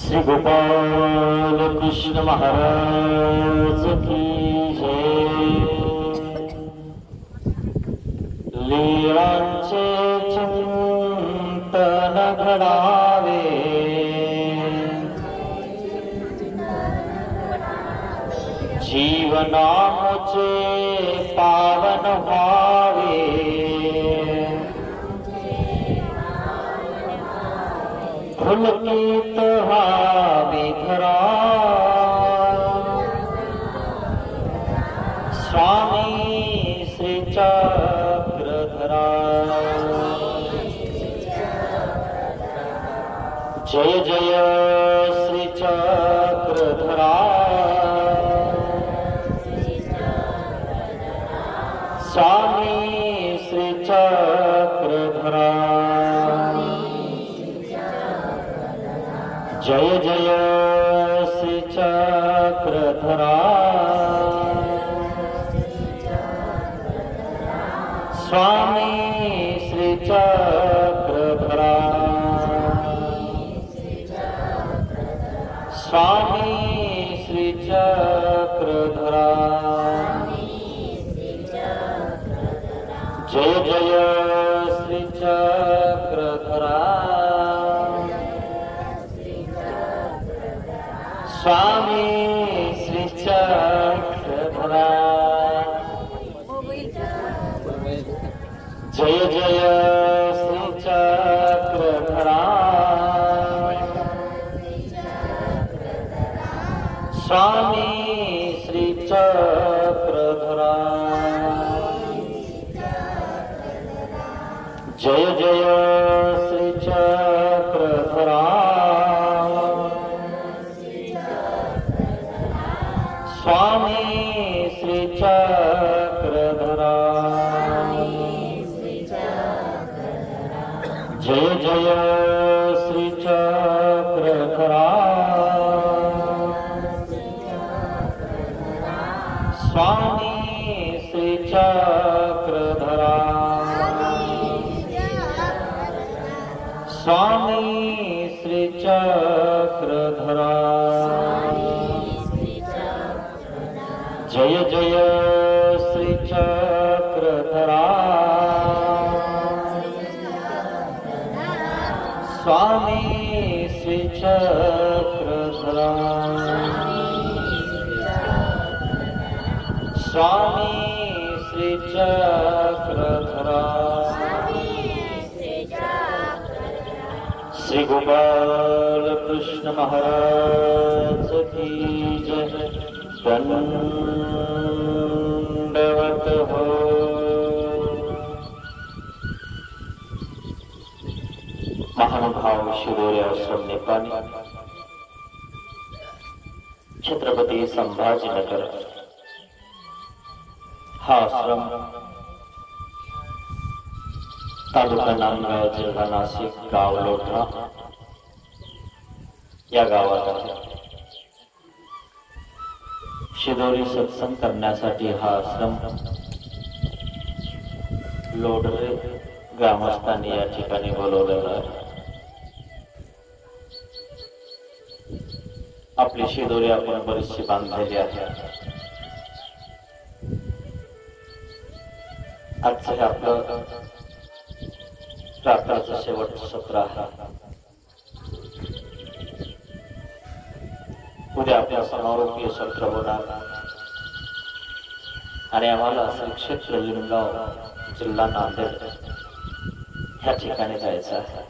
श्री गोपाल कृष्ण महाराज की जय। लीलांचे चिंतन घडावे, जीवनाचे पावन व्हावे। पुलकित व्हावे धरा, स्वामी श्री चक्रधरा। जय जय श्री चक्रधरा, स्वामी श्री चक्रधरा। जय जय श्री चक्रधरा, स्वामी श्री चक्रधरा। स्वामी श्री चक्रधरा। जय जय श्री चक्रधरा, स्वामी श्री चक्रधरा। जय जय श्री चक्रधरा, स्वामी श्री चक्रधरा। जय जय श्री चक्रधरा, स्वामी श्री चक्रधरा। जय जय श्री चक्रधरा, स्वामी श्री चक्रधरा। स्वामी श्री चक्रधरा। जय जय श्री चक्रधरा, स्वामी श्री चक्रधरा। स्वामी श्री चक्रधरा। श्री गोपाल कृष्ण महाराज की जय। दंडवत हो। महानुभाव शिरोरी आश्रम नेपाली, छत्रपती संभाजीनगर हा आश्रम तालुका नांदगाव, जिल्हा नाशिक, गाव लोठा या गावात आहे। शिदोरी सत्संग करण्यासाठी हा आश्रम लोडरे ग्रामस्थांनी या ठिकाणी बोलवलेला आहे। आपली शिदोरी आपण बरीचशी बांधलेली आहे। आजचं हे आपलं रात्राचं शेवटचं सत्र आहे। उद्या आपल्या समारोपीय सत्र होणार आणि आम्हाला श्री क्षेत्र लिंगाव, जिल्हा नांदेड ह्या ठिकाणी जायचं आहे।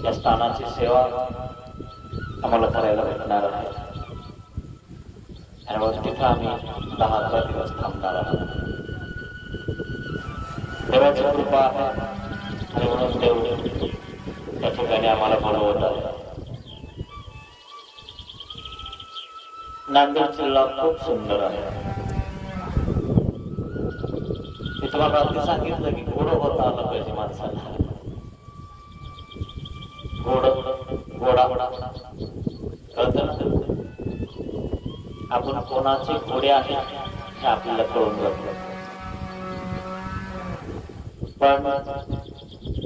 या स्थानाची सेवा आम्हाला करायला भेटणार आहे आणि मग तिथं आम्ही 10-11 दिवस थांबणार आहोत। देवाची कृपा आहे आणि म्हणून देव त्या ठिकाणी आम्हाला बोलवत आहे। नांदेड जिल्हा खूप सुंदर आहे। मी तुम्हाला रात्री सांगितलं की घोडं होता आलं पाहिजे माणसाला। घोडा कळतं ना? आपण कोणाचे घोडे आहे हे आपल्याला कळून जातं। पण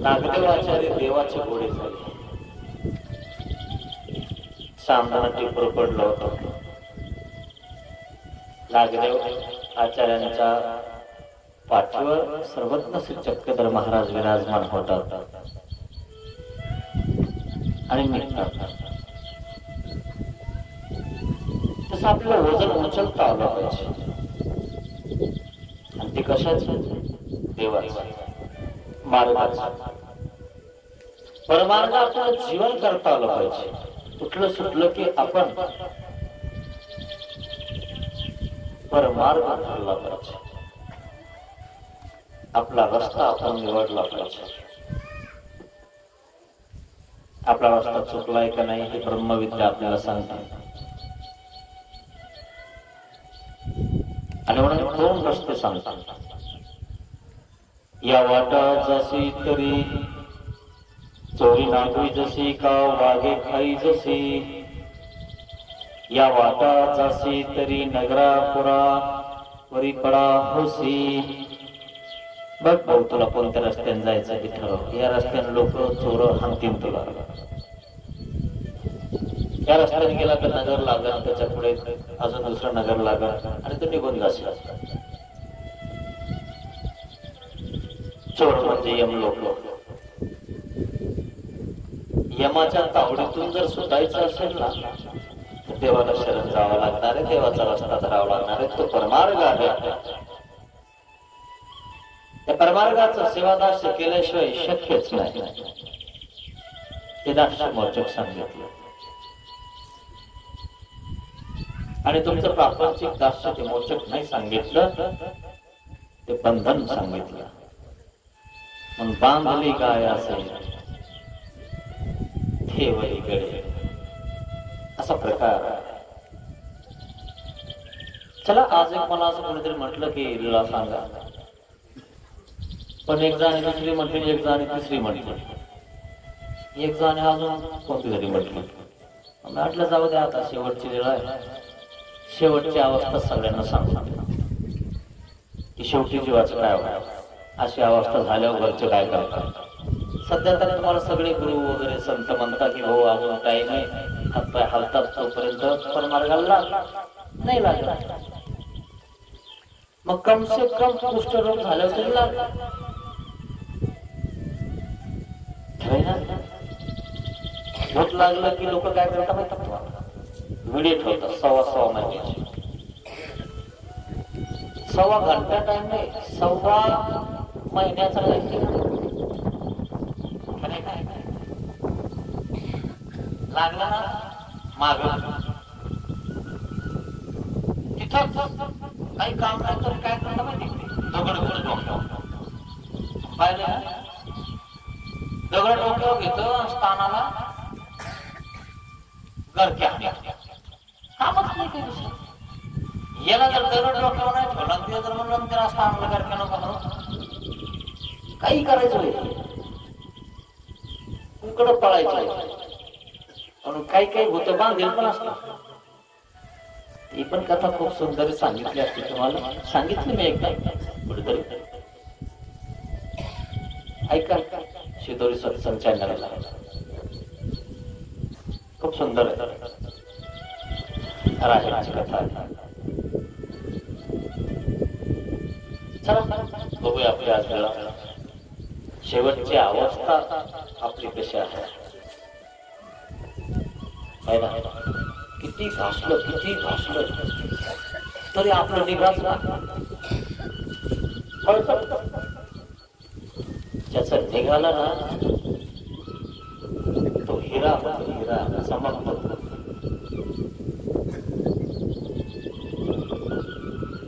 नागदेवाचार्य देवाचे घोडे झाले। सामना टिपूर पडलं होतं. नागदेव आचार्यांच्या पाठीवर सर्वज्ञ श्री चक्रधर महाराज विराजमान होतात आणि निघतात. तसं आपलं वजन उचलता आलं पाहिजे. आणि ते कशाचं? देवाचं, मार्गाचं, परमार्ग आपलं जीवन करता आलं पाहिजे. कुठलं सुटलं की आपण परमार्ग धरला पाहिजे. आपला रस्ता आपण निवडला पाहिजे. आपला रस्ता चुकलाय का नाही हे ब्रह्मविद्या आपल्याला सांगतात. आणि म्हणून दोन रस्ते सांगतात. या वाटा जशी तरी चोरी नागवी जशी का वाघे खाई जशी. या वाटा जशी तरी नगरापुरा वरी पडा होसी. बघ भाऊ तुला कोणत्या रस्त्याने जायचं ते ठरव. या रस्त्याने लोक चोर हाणतील तुला. या रस्त्याने गेला तर नगर लागल, त्याच्या पुढे अजून दुसरं नगर लागल आणि तू निघून जाशील. चोर म्हणजे यम लोक. यमाच्या तावडीतून जर सुटायचं असेल ना तर देवाला शरण जावं लागणार आहे. देवाचा रस्ता धरावा लागणार आहे. तो परमार्ग आहे. त्या परमार्गाचं सेवादास्य केल्याशिवाय शक्यच नाही. ते दास्य मोचक सांगितलं. आणि तुमचं प्रापंचिक दास्य ते मोचक नाही सांगितलं, ते बंधन सांगितलं. म्हणून बांधली काय असेल ठेवलीकडे असा प्रकार. चला आज एक मला असं कोणीतरी म्हटलं की लीला सांगा. पण एक जण दुसरी म्हटली, एक जण तिसरी म्हटली, एक जण अजून कोणती तरी म्हटली. म्हटलं जाऊ द्या आता शेवटची लीला आहे. शेवटची अवस्था सगळ्यांना सांगतो की शेवटी जीवाचं काय व्हावं. अशी अवस्था झाल्यावर घरचे काय करतात. सध्या तर तुम्हाला सगळे गुरु वगैरे संत म्हणतात की हो अजून टाइम आहे, हातपाय हालतात तोपर्यंत परमार्गाला नाही लागला. मग कम से कम कुष्ठरोग झाल्यावर तरी लागला. भूत लागलं की लोक काय करतात माहिती तुम्हाला? व्हिडिओ ठेवतात 1.25 महिन्याची. 1.25 घंटा टाइम नाही, 1.25 महिन्याचा लागला ना माग तिथं काही काम नाही तर काय करता माहिती? दगड पाहिलं, दगड डोक्यावर घेतो स्थानाला गरक्या कामच नाही काही. याला जर दगड डोक्यावर नाही ठेवला ते जर म्हणलं त्याला स्थानाला गरक्या नको काही करायचं कुकडं पळायचं. म्हणून काही काही होतं बांधेल पण असतं. ही पण कथा खूप सुंदर सांगितली असते तुम्हाला. सांगितली मी एकदा कुठेतरी. ऐका शिदोरी सत्संग चॅनलला खूप सुंदर राजाची कथा आहे. चला बघूया आपली आज वेळा शेवटची अवस्था आपली कशी आहे. किती घासलं तरी आपलं निघाच ना. ज्याचा निघाला ना तो हिरा चमकतो.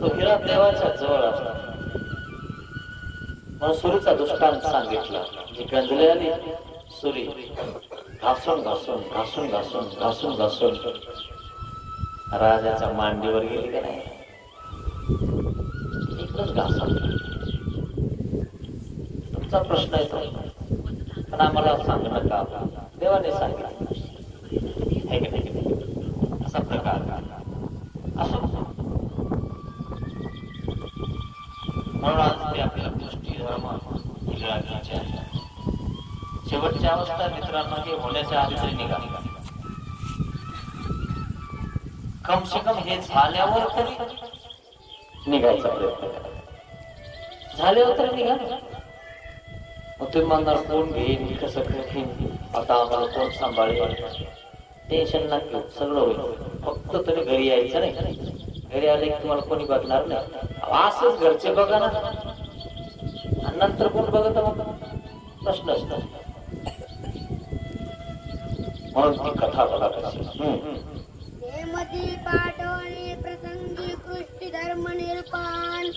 तो हिरा देवाच्या जवळ असतो. म्हणून सुरीचा दृष्टांत सांगितला. जी गंजले आली सुरी घासून राजाच्या मांडीवर गेली का नाही, इकडच घासा. तुमचा प्रश्न आहे तो, पण आम्हाला सांगणं का? देवाने सांगितलं असा प्रकार असो. म्हणून आज ते आपल्या गोष्टी धर्म हिराचे शेवटची अवस्था मित्रांनो हे होण्याच्या आधी तरी निघा. कम से कम हे झाल्यावर तरी निघायचा प्रयत्न करा. झाल्यावर तरी निघा. मग तुम्ही म्हणणार कोण घेईन कसं कठीण, आता आम्हाला कोण सांभाळेल. टेन्शन ना घेऊ, सगळं होईल. फक्त तुम्ही घरी यायचं नाही. घरी आले की तुम्हाला कोणी बघणार नाही. असंच घरचे बघा ना, आणि नंतर कोण बघत मग प्रश्न असतो. म्हणून ती कथा बघा कशी. पाठवणे प्रसंगी कृष्टी धर्म निरूपण.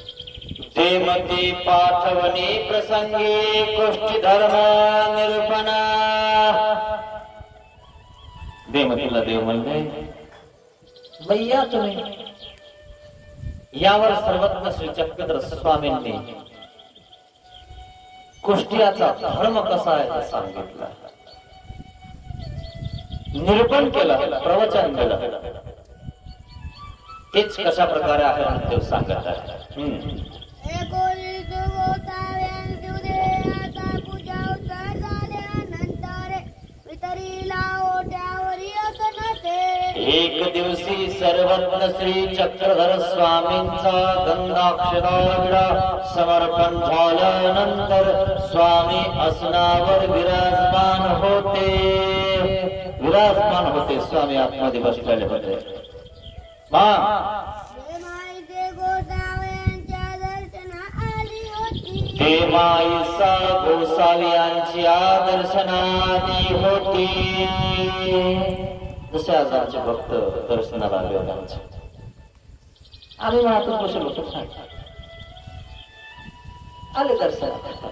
देमती पाठवणी प्रसंगी कृष्टी धर्म निरूपण. देमतीला देव म्हणले, भैया तुम्ही यावर सर्वज्ञ श्री चक्रधर स्वामींनी कुष्टियाचा धर्म कसा आहे ते सांगितलं, निरूपण केलं, प्रवचन केलं. तेच कशा प्रकारे आहे देव सांगत आहे. एक दिवशी सर्वज्ञ श्री चक्रधर स्वामींचा गंगाक्षरा विडा समर्पण झाल्यानंतर स्वामी आसनावर विराजमान होते. स्वामी आतमध्ये बसलेले होते. माईसा गोसावी यांची दर्शनादी होती. जसे आजारचे भक्त दर्शनाला आले होते. आम्ही महातून बसलो होतो, आले दर्शनाला.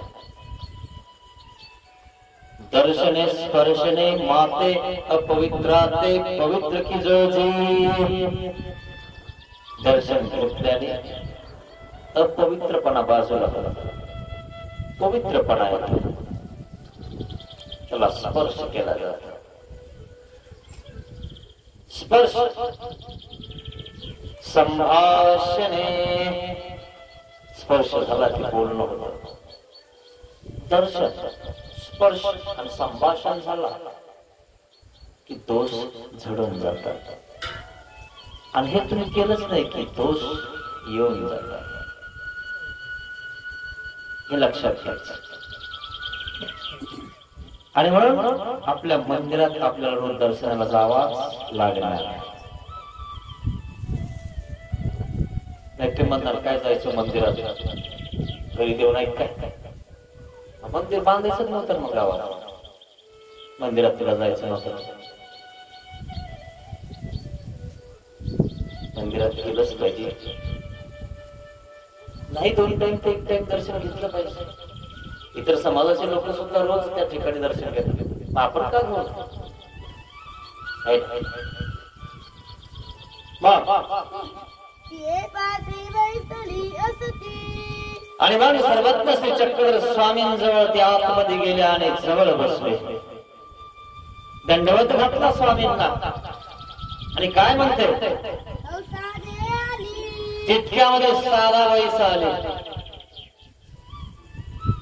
दर्शने स्पर्शने माते अपवित्राते पवित्र की जोजी. दर्शन घेतल्याने अपवित्रपणा बाजूला होता, पवित्रपणा येतो. त्याला स्पर्श केला जातो. स्पर्श संभाषणे, स्पर्श झाला की बोलणं होतं. दर्शन स्पर्श आणि संभाषण झाला की दोष झडून जातात. आणि हे तुम्ही केलंच नाही की दोष येऊन जातात. हे लक्षात घ्यायचं. आणि म्हणून आपल्या मंदिरात आपल्याला रोज दर्शनाला जावा लागणार. नाही ते म्हणणार काय जायचं मंदिरात, घरी देऊ नाही काय. मंदिर बांधायचं नव्हतं मग गावात, मंदिरात तुला जायचं नव्हतं. मंदिरात गेलंच पाहिजे. नाही 2 टाइम ते 1 टाइम दर्शन घेतलं पाहिजे. इतर समाजाचे लोक सुद्धा रोज त्या ठिकाणी दर्शन घेतात. आपण का घेऊ? आणि मग सर्वज्ञ श्री चक्रधर स्वामींजवळ ते आतमध्ये गेले आणि जवळ बसले. दंडवत घातला स्वामींना आणि काय म्हणते, तितक्यामध्ये साधा वैसा आले.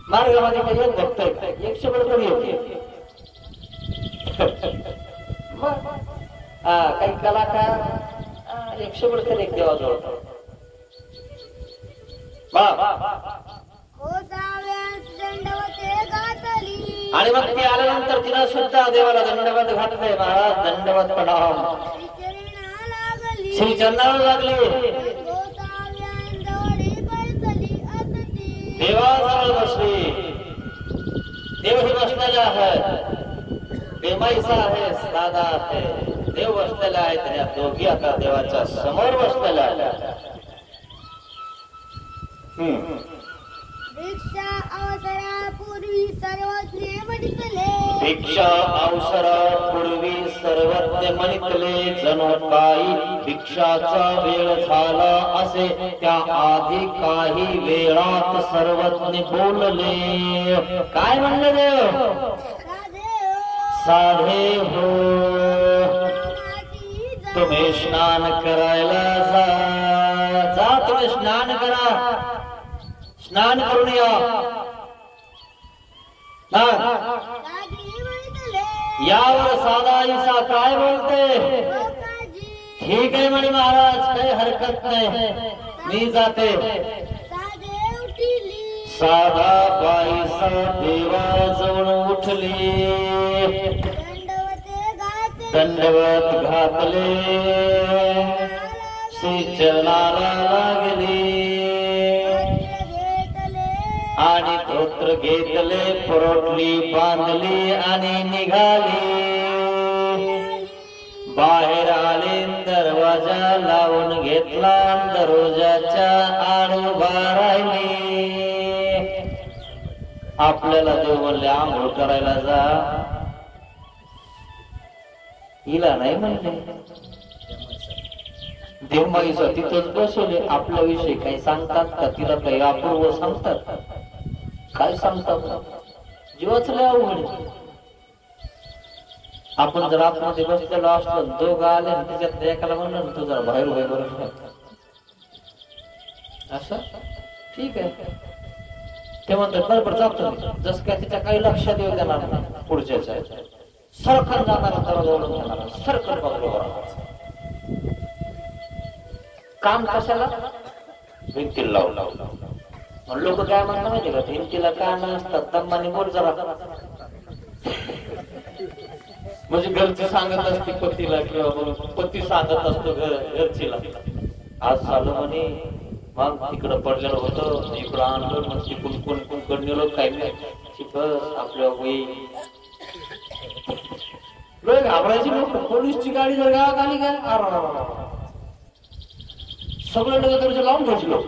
मार्गामध्ये काही भक्त 100 बरोबर येते. काही कलाकार 100 बरोबर एक देवाजवळ. आणि मग ती आल्यानंतर तिला सुद्धा देवाला दंडवत घातले. महाराज दंडवत प्रणाम. श्री चरणाला लागले. देवाजवळ बसली. देव ही बसलेला आहे. बेमाईसा आहे, साधा आहे. देव बसलेला आहे. त्या दोघी आता देवाच्या समोर बसलेला आहे. भिक्षा अवसरापूर्वी सर्वज्ञ म्हणितले. भिक्षा अवसरापूर्वी सर्वज्ञ म्हणितले. जणू काही भिक्षाचा वेळ झाला असे त्या आधी काही वेळात सर्वज्ञ बोलले. काय म्हणले देव? साधे हो, तुम्ही स्नान करायला जा. तुम्ही स्नान करा. स्नान करून या. यावर साधा ईसा काय बोलते? ठीक आहे म्हणे महाराज, काही हरकत नाही, मी जाते. साधे उठली साधा बाईसा देवाजवळ उठली, दंडवते घातले दंडवत घातले, सिंचनाला लागली घेतले आणि धोत्र घेतले, परोटली बांधली आणि निघाली. बाहेर आले, दरवाजा लावून घेतला, दरवाजाच्या आड उभा राहिली. आपल्याला देव म्हणले आंघोळ करायला जा, हिला नाही म्हणले. देवमाईचा तिथंच बसवले. आपल्याविषयी काही सांगतात का? तिला काही अपूर्व सांगतात? काय सांगतात? जीवाच लय अवघड. आपण जर आतमध्ये बसलेलो असलो, दोघं आले त्याच्यात एकाला म्हणलं तू जरा बाहेर उभे बरोबर असं ठीक आहे. ते म्हणतात बरोबर जातो, जस काय त्याच्या काही लक्षात येऊ देणार नाही. पुढच्या सरकन जाणार, सरकन बरोबर काम कशाला? भिंतीला लावून लोक काय म्हणतात माहिती का? भिंतीला काय नसतात, दम्माने बोल जरा. म्हणजे घरची सांगत असते पतीला, किंवा पती सांगत असतो घरचीला, आज झालं म्हणे, मग तिकडं पडलेलं होतं, इकडं आणलं, मग तिकडून कोण कोण नेलो काय नाही, बस आपल्या वही घाबरायची लोक. पोलीसची गाडी जर गावात आली काय सगळं लगेच लावून घ्यायची लोक.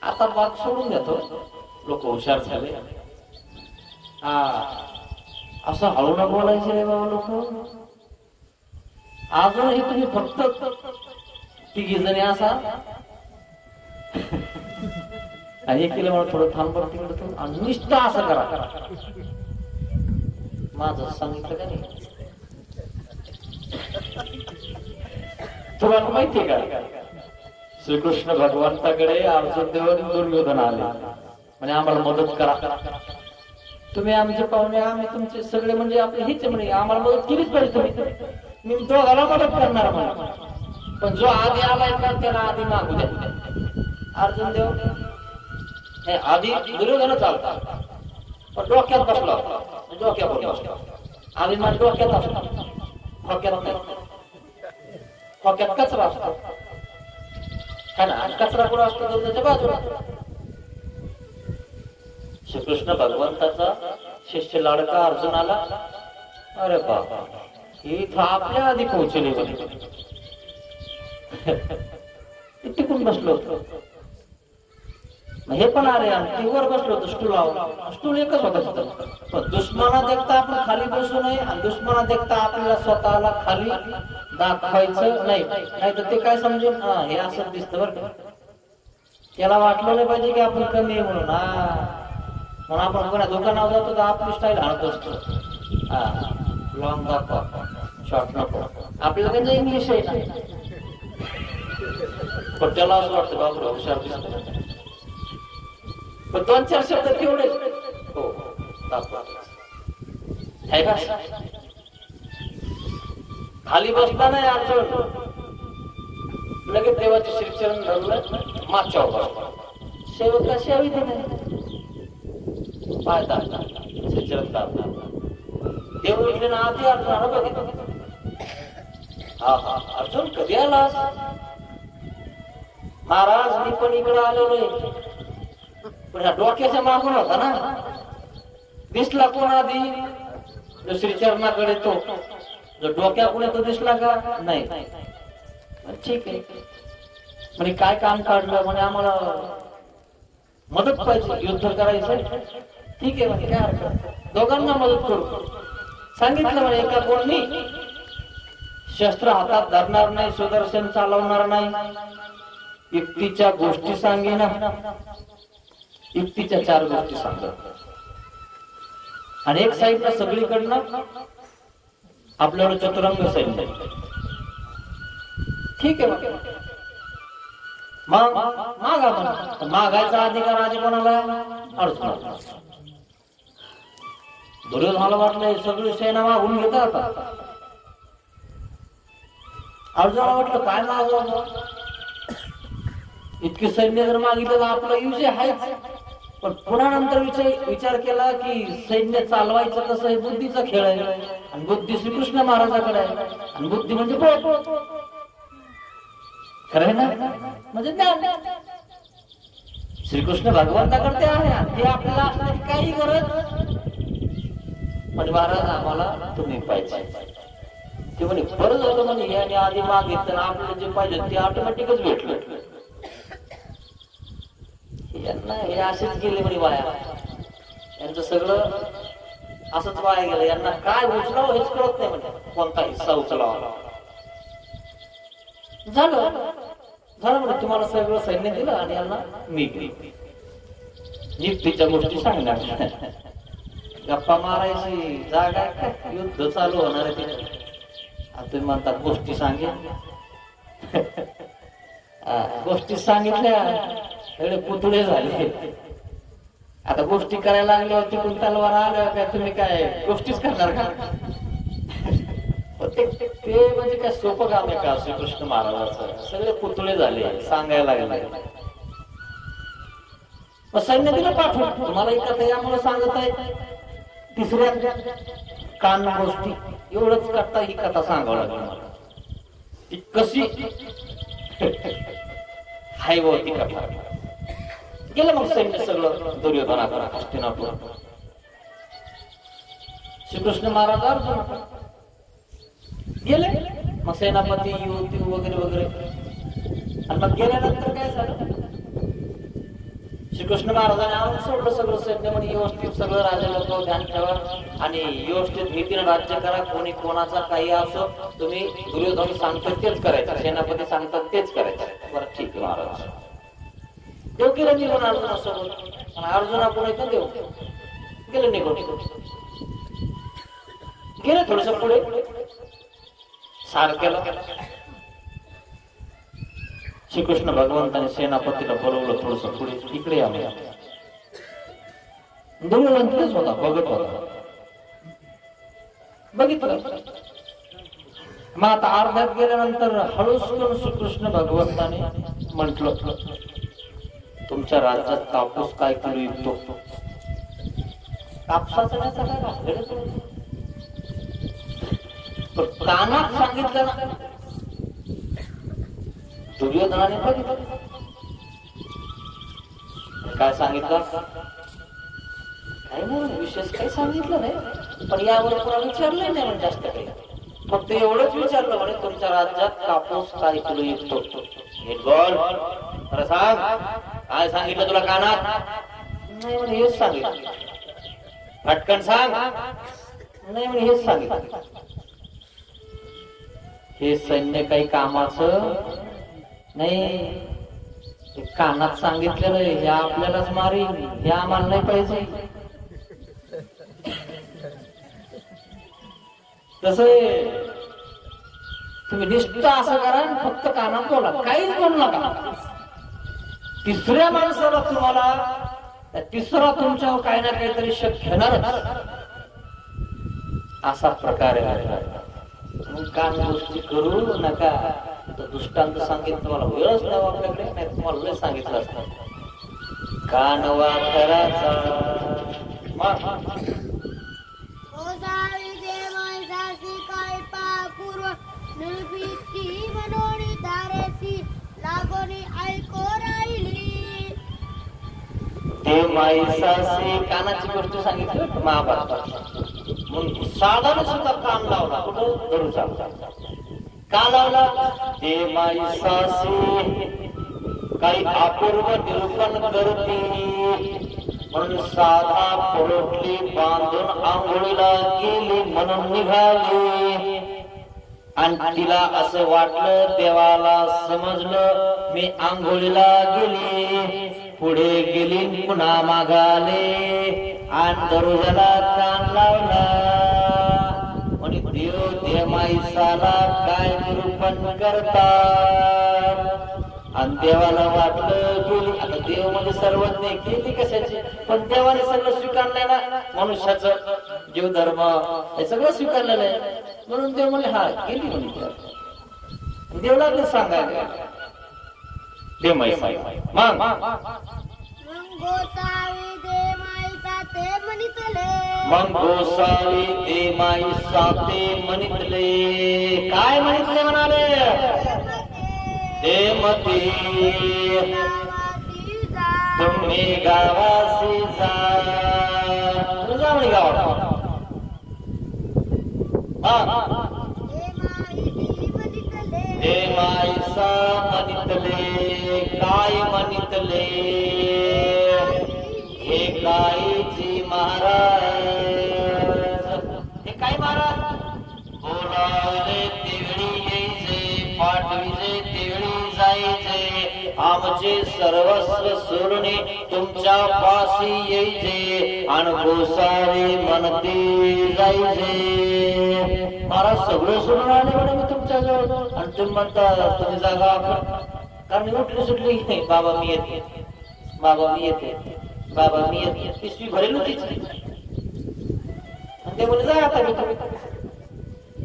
आता बाग सोडून देतो, लोक हुशार झाले. हा असं हळू न बोलायचे रे बाबा लोक. अजूनही तुम्ही फक्त तिघी जणी असा आणि एक केलं मला थोडं थांब बरं तिकडं, आणि निष्ठा असं करा. माझं सांगितलं का नाही? तुम्हाला माहितीये का? श्रीकृष्ण भगवंताकडे अर्जुन देव आणि दुर्योधन आले म्हणजे आम्हाला मदत करा, तुम्ही आमचे पाहुणे, आम्ही तुमचे सगळे, म्हणजे आपले हेच म्हणे, आम्हाला मदत केलीच पाहिजे तुम्ही. मी दोघाला मदत करणार म्हणा, पण जो आधी आलाय का त्याला आधी मागू द्या. अर्जुन देव आधी दुर्योधन चालतात, पण डोक्यात बसला, डोक्यावर बसला. आधी माझ्या डोक्यात असतो, डोक्यात नाही. डोक्यात कचरा असतो है ना, कचरा कुठं असतो? दुर्योधनाच्या बाजूला. श्रीकृष्ण भगवंताचा शिष्य लाडका अर्जुनाला, अरे बाबा इथं आपल्या आधी पोहोचले होते, तिकडून बसलो होतो. हे पण आले आणि ती वर बसलो होतो स्टूलावर. स्टूल एकच होता, पण दुश्मना देखता आपण खाली बसू नये, आणि दुश्मना देखता आपल्याला स्वतःला खाली दाखवायचं नाही, नाही तर ते काय समजून हे असं दिसतं बरं का. त्याला वाटलं नाही पाहिजे की आपण कमी आहे म्हणून. म्हणून आपण कोणा दुकानावर जातो तर आपली स्टाईल हाणत असतो. लॉंग दाखवा, शॉर्ट नको. आपल्याला म्हणजे इंग्लिश आहे ना, पण त्याला असं वाटतं बाबा हुशार दिसतो. पण 2-4 शब्द तेवढे हो दाखवा. खाली बसला नाही अर्जुन, लगेच देवाचे श्रीचरण धरलं, मागच्या बसला. सेवक कशी हवी ते नाही पाहता श्रीचरण दाखला. देव उठले ना आधी अर्जुनाला बघितलं. हा हा अर्जुन कधी आलास? महाराज मी पण इकडे आलेलो आहे, पण ह्या डोक्याच्या मागून होता ना. दिसला कोण आधी? जो श्रीचरणाकडे तो, जो डोक्यापुढे तो दिसला का नाही? ठीक आहे म्हणजे काय काम काढलं म्हणजे आम्हाला मदत पाहिजे, युद्ध करायचं. ठीक आहे म्हणजे काय हरकत, दोघांना मदत करू. सांगितलं म्हणजे एका कोणी शस्त्र हातात धरणार नाही, सुदर्शन चालवणार नाही, युक्तीच्या गोष्टी सांगेना. युक्तीच्या 4 गोष्टी सांगतात, आणि एक साईडला सगळीकडनं आपल्यावर चतुरंग सैन्य. ठीक आहे मग मागा म्हणा. मागायचा अधिकार आधी कोणाला? अर्जुनाला. दुर्योधनाला वाटलं सगळी सेना मागून घेतात, अर्जुनाला वाटलं काय मागवलं, इतकी सैन्य जर मागितलं तर आपला युज आहेच. पण पुन्हा नंतर विचार केला की सैन्य चालवायचं कसं हे बुद्धीचा खेळ आहे, आणि बुद्धी श्रीकृष्ण महाराजाकडे आहे, आणि बुद्धी म्हणजे खरं ना, म्हणजे ज्ञान श्रीकृष्ण भगवंताकडे आहे, आणि ते आपल्याला असण्याची काही गरज. म्हणजे महाराज आम्हाला तुम्ही पाहिजे. ते म्हणे बरं झालं म्हणे, याने आधी मागितलं आपल्याला जे पाहिजे ते ऑटोमॅटिकच भेटलं. यांना हे असेच गेले म्हणे वाया, यांचं सगळं असंच वाया गेलं. यांना काय उचलावं हेच कळत नाही म्हणजे, कोणता हिस्सा उचलावा. झालं म्हणजे तुम्हाला सगळं सैन्य दिलं आणि यांना मी निफ्तीच्या गोष्टी सांगणार, गप्पा मारायची जागा आहे का, युद्ध चालू होणार आहे तिथे. तुम्ही म्हणता गोष्टी सांगेल, गोष्टी सांगितल्या सगळे पुतळे झाले. आता गोष्टी करायला लागल्यावर तिकडून तलवार आल्या का तुम्ही काय गोष्टीच करणार का? ते म्हणजे काय सोपं काम आहे का श्रीकृष्ण महाराजाचं? सगळे पुतळे झाले, सांगायला लागले. मग सैन्य दिलं पाठवून. तुम्हाला ही कथा यामुळे सांगत आहे, तिसऱ्या कान गोष्टी एवढंच करता ही कथा सांगावं लागली मला. ती कशी हाय व ती कथा गेलं. मग सैन्य सगळं दुर्योधनाकडे, हस्तिनापूर. श्रीकृष्ण महाराज अर्जुनाकडे गेले. मग सेनापती युवती वगैरे वगैरे. आणि मग गेल्यानंतर काय झालं, श्रीकृष्ण महाराजांनी आणून सोडलं सगळं सैन्य. म्हणजे व्यवस्थित सगळं राजा लोक ध्यान ठेवा आणि व्यवस्थित भीतीने राज्य करा. कोणी कोणाचा काही असो, तुम्ही दुर्योधन सांगतात तेच करायचं, सेनापती सांगतात तेच करायचं. बरं ठीक आहे महाराज. देव गेलं निघून अर्जुनासोबत, आणि अर्जुना पुढे का देव गेलं निघून. गेलं थोडस पुढे सारख्याला. श्रीकृष्ण भगवंताने सेनापतीला बोलवलं थोडस पुढे, इकडे आम्ही. दुर्योधन तिथेच होता, बघत होता. बघितलं. मग आता अर्ध्यात गेल्यानंतर हळूच करून श्रीकृष्ण भगवंताने म्हटलं, तुमच्या राज्यात कापूस काय किलो विकतो? कापसाचा काय कानात सांगितलं ना दुर्योधनाने. बघितलं काय सांगितलं, काही नाही विशेष काही सांगितलं नाही, पण यावर कोणा विचारलंय नाही म्हणजे जास्त काही. फक्त एवढंच विचारलं म्हणे, तुमच्या राज्यात कापूस काय किलो विकतो? नीट बोल, खरं सांग, काय सांगितलं तुला कानात? नाही म्हणे हेच सांगितलं. पटकन सांग. नाही म्हणे हेच सांगितलं. हे सैन्य काही कामाचं नाही, कानात सांगितलेलं हे आपल्यालाच मारीन, हे आम्हाला नाही पाहिजे. तस तुम्ही निष्ठा असं करा, फक्त कानात बोला, काहीच बोलू नका. तिसऱ्या माणसाला तुम्हाला तिसरा तुमच्यावर काही ना काहीतरी शक घेणार असा प्रकार आहे. कान गोष्टी करू नका. दृष्टांत सांगितलं तुम्हाला, वेळच नाही आपल्याकडे, नाही तुम्हाला लय सांगितलं असतं. कानवा कराचा निर्भीती मनोनी धारेसी लागोनी ऐको राहिली. ते माईसासे कानाची गोष्ट सांगितली महाभारतात. मग साधारण सुद्धा कान लावला, कुठं धरूचा का लावला? ते माईसासे काही अपूर्व निरूपण करते म्हणून साधा परोटली बांधून आंघोळीला गेली म्हणून निघाली. आणि तिला असं वाटलं, देवाला समजलं मी आंघोळीला गेली. पुढे गेली पुन्हा मागाले आणि दरवाजाला कान लावला. म्हणे देव ते माईसाला काय निरूपण करतात. आणि देवाला वाटलं गेली. आता देव म्हणजे सर्वज्ञ, गेली कशाची? पण देवाने सगळं स्वीकारलंय ना, मनुष्याचं जीवधर्म हे सगळं स्वीकारलेलं आहे. म्हणून देव म्हणजे हा गेली म्हणे. देव लागले सांगायला दे माईसा मग मग गोसावी दे माईचा ते म्हणितले मग गोसावी दे माईसा ते म्हणितले काय म्हणितले म्हणाले दे मते तुम्ही गावासी जा तुझा म्हणे गावात दे माईसा म्हणितले काय म्हणितले हे काईची महाराज हे काय महाराज बोलावले तेवढी यायचे पाठविले तेवढी जायचे आमचे सर्वस्व सोडणे तुमच्या पाशी यायचे आणि गोसावी म्हणते जायचे महाराज सगळं सोडून आले म्हणे मी तुमच्या जवळ आणि तुम्ही म्हणता तुम्ही जागा कारण उठली सुटली बाबा मी येते बाबा मी येते बाबा मी येते पिशवी भरेल होतीच ते बोलले जा आता मी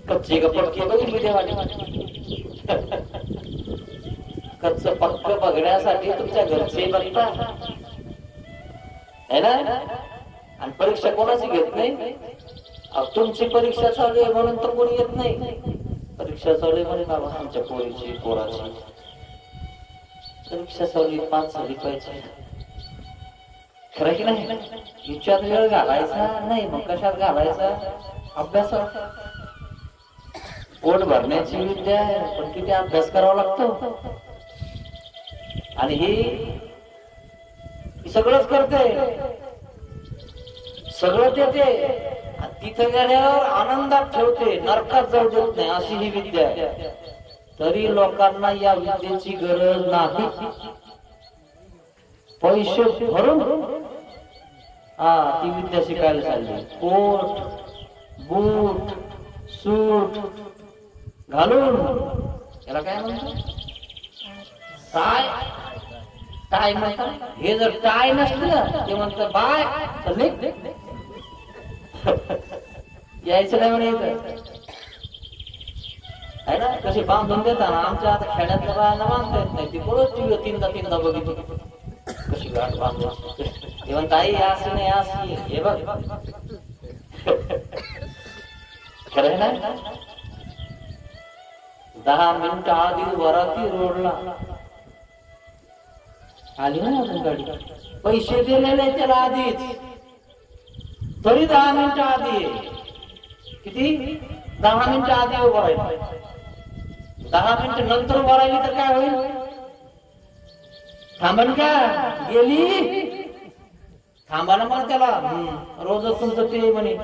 कच्चे का पक्के बघितली देवाने कच्च पक्क बघण्यासाठी तुमच्या घरचे बघता है ना आणि परीक्षा कोणाची घेत नाही तुमची परीक्षा चालू आहे म्हणून तर कोणी येत नाही परीक्षा चालू आहे म्हणे बाबा आमच्या पोरीची पोराची परीक्षा चालू 5 झाली पाहिजे खरं की नाही विचार वेळ घालायचा नाही मग कशात घालायचा अभ्यासात पोट भरण्याची विद्या आहे पण किती अभ्यास करावा लागतो आणि ही सगळंच करते सगळं देते तिथे गेल्यावर आनंदात ठेवते नरकात जाऊ देत नाही अशी ही विद्या आहे तरी लोकांना या विद्येची गरज नाही पैसे भरून ती विद्या शिकायला चालली कोट बूट सूट घालून याला काय म्हणतात टाय टाय म्हणतात हे जर टाय नसलं ते म्हणतात बाय यायचं नाही म्हणे आहे ना कशी बांधून देतात आमच्या आता खेड्यातल्या बायांना बांधता येत नाही ती कोणच तीनदा बघितली कशी गाठ बांधून ते म्हणत आई अशी नाही अशी हे बघ खरं ना 10 मिनिटं आधी वराती रोडला आली ना अजून गाडी पैसे दिलेले त्याला आधीच तरी 10 मिनिटं आधी किती 10 मिनिटं आधी उभं राहिलं 10 मिनिटं नंतर उभं राहिली तर काय होईल थांबन का गेली थांबा ना मग त्याला रोजच तुमचं ते म्हणे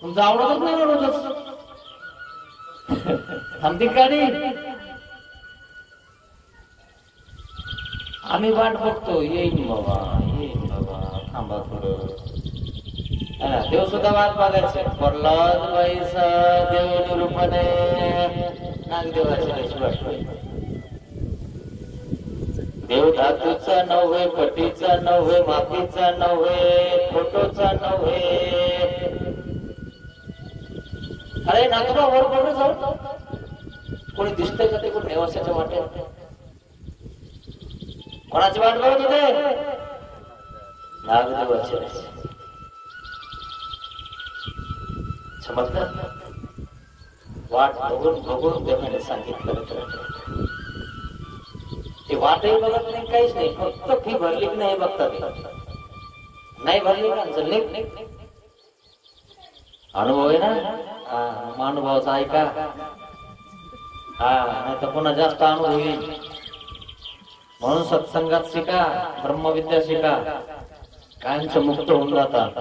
तुमचं आवडतच नाही ना रोजच थांबती गाडी आम्ही वाट बघतो येईन बाबा थांबा थोडं देव सुद्धा वाट बघायचे प्रल्हाद बाईसा देव निरूपणे नागदेवाची वाट देव धातूचा नव्हे पटीचा नव्हे मातीचा नव्हे फोटोचा नव्हे अरे नागोबा वर पडलं जाऊ कोणी दिसतंय का ते कोण देवाच्या वाटेत कोणाची वाट बघत होते नागदेवाची समजलं वाट बघून देवाने सांगितलं ते वाटही बघत नाही काहीच नाही फक्त फी भरली की नाही बघतात नाही भरली का चालले अनुभव आहे ना अनुभवाचा ऐका नाही तर पुन्हा जास्त अनुभव येईल म्हणून सत्संगात शिका ब्रह्मविद्या शिका कायमच मुक्त होऊन जातात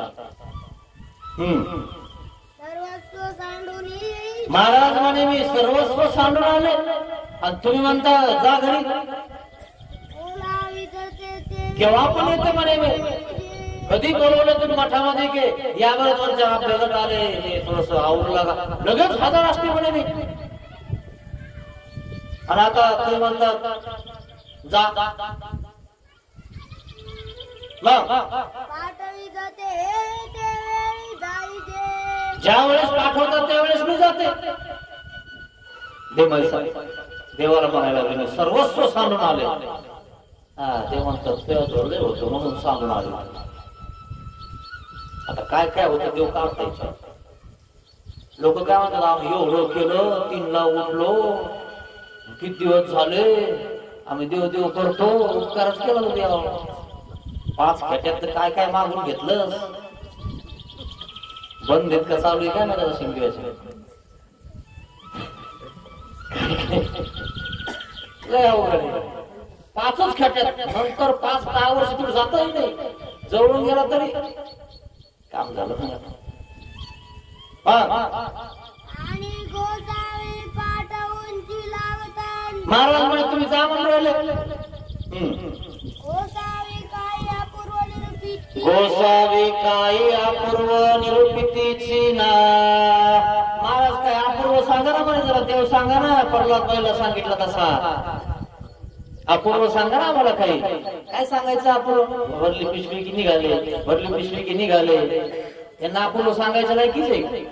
महाराज म्हणे मी सर्वस्व सांडून आले आणि तुम्ही म्हणता जा घरी केव्हा पण येते म्हणे मी कधी बोलवलं तुम्ही मठामध्ये की यावर तुमच्या आपल्याला आले थोडस आवडू लागा लगेच हजर असते म्हणे मी आणि आता तुम्ही म्हणतात जा ज्या वेळेस पाठवतात त्यावेळेस मी जाते देवाला म्हणायला लागले सर्वस्व सांडून आले. हा ते म्हणतात तेव्हा जोडले होतो म्हणून सांगून आले. आता काय काय होतं देव काढता. लोक काय म्हणतात आम्ही एवढं केलं 3ला उठलो किती दिवस झाले आम्ही देव देव करतो उपकारच केला देव. 5 खेट्यात काय काय मागून घेतलं बंद देत का चालू आहे काय ना त्याचा शिंगव्याचं लय अवघड आहे. 5च खेट्यात नंतर 5-10 वर्ष तुम्ही जाताही नाही. जवळून गेला तरी काम झालं नाही. आणि गोसावी पाठवून लावतात. महाराज म्हणे तुम्ही जा म्हणून राहिले. गोसावी काही अपूर्व निरूपिती. गोसावी काही अपूर्व निरूपितीची ना. महाराज काय अपूर्व सांगा ना म्हणे जरा देव सांगा ना. प्रल्हाद बाईला सांगितलं तसा अपूर्व सांगा ना आम्हाला काही. काय सांगायचं अपूर्व. भरली पिशवी की निघाले भरली पिशवी की निघाले. यांना अपूर्व सांगायचं नाही की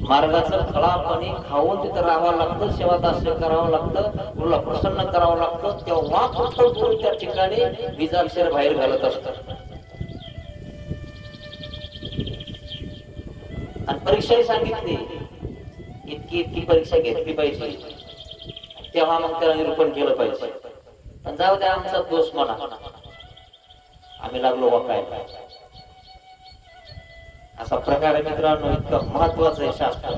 मार्गाचं फळापणी खाऊन तिथं राहावं लागतं. सेवा दास्य करावं लागतं. तुला प्रसन्न करावं लागतं. तेव्हा फक्त त्या ठिकाणी बीजाक्षर बाहेर घालत असतात. आणि परीक्षाही सांगितली इतकी इतकी परीक्षा घेतली पाहिजे तेव्हा मग त्याला निरूपण केलं पाहिजे. पण जाऊ द्या आमचा दोष म्हणा आम्ही लागलो वाकायला. असा प्रकार मित्रांनो इतका महत्वाचा आहे शास्त्र.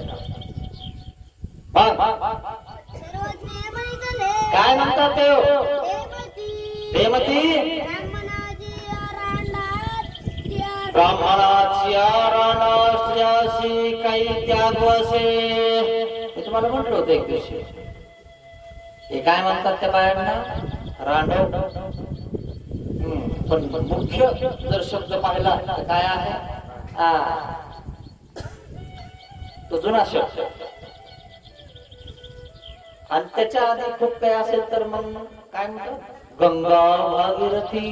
काय म्हणतात देवती ब्राह्मणाची राणाशी काही त्याग असे. मी तुम्हाला म्हटलं होतं एक दिवशी. हे काय म्हणतात त्या बायांना रांडव. पण मुख्य जर शब्द पाहिला तर काय आहे तो जुना शब्द. आणि त्याच्या आधी खूप काही असेल तर मग काय म्हणतात गंगा भागीरथी.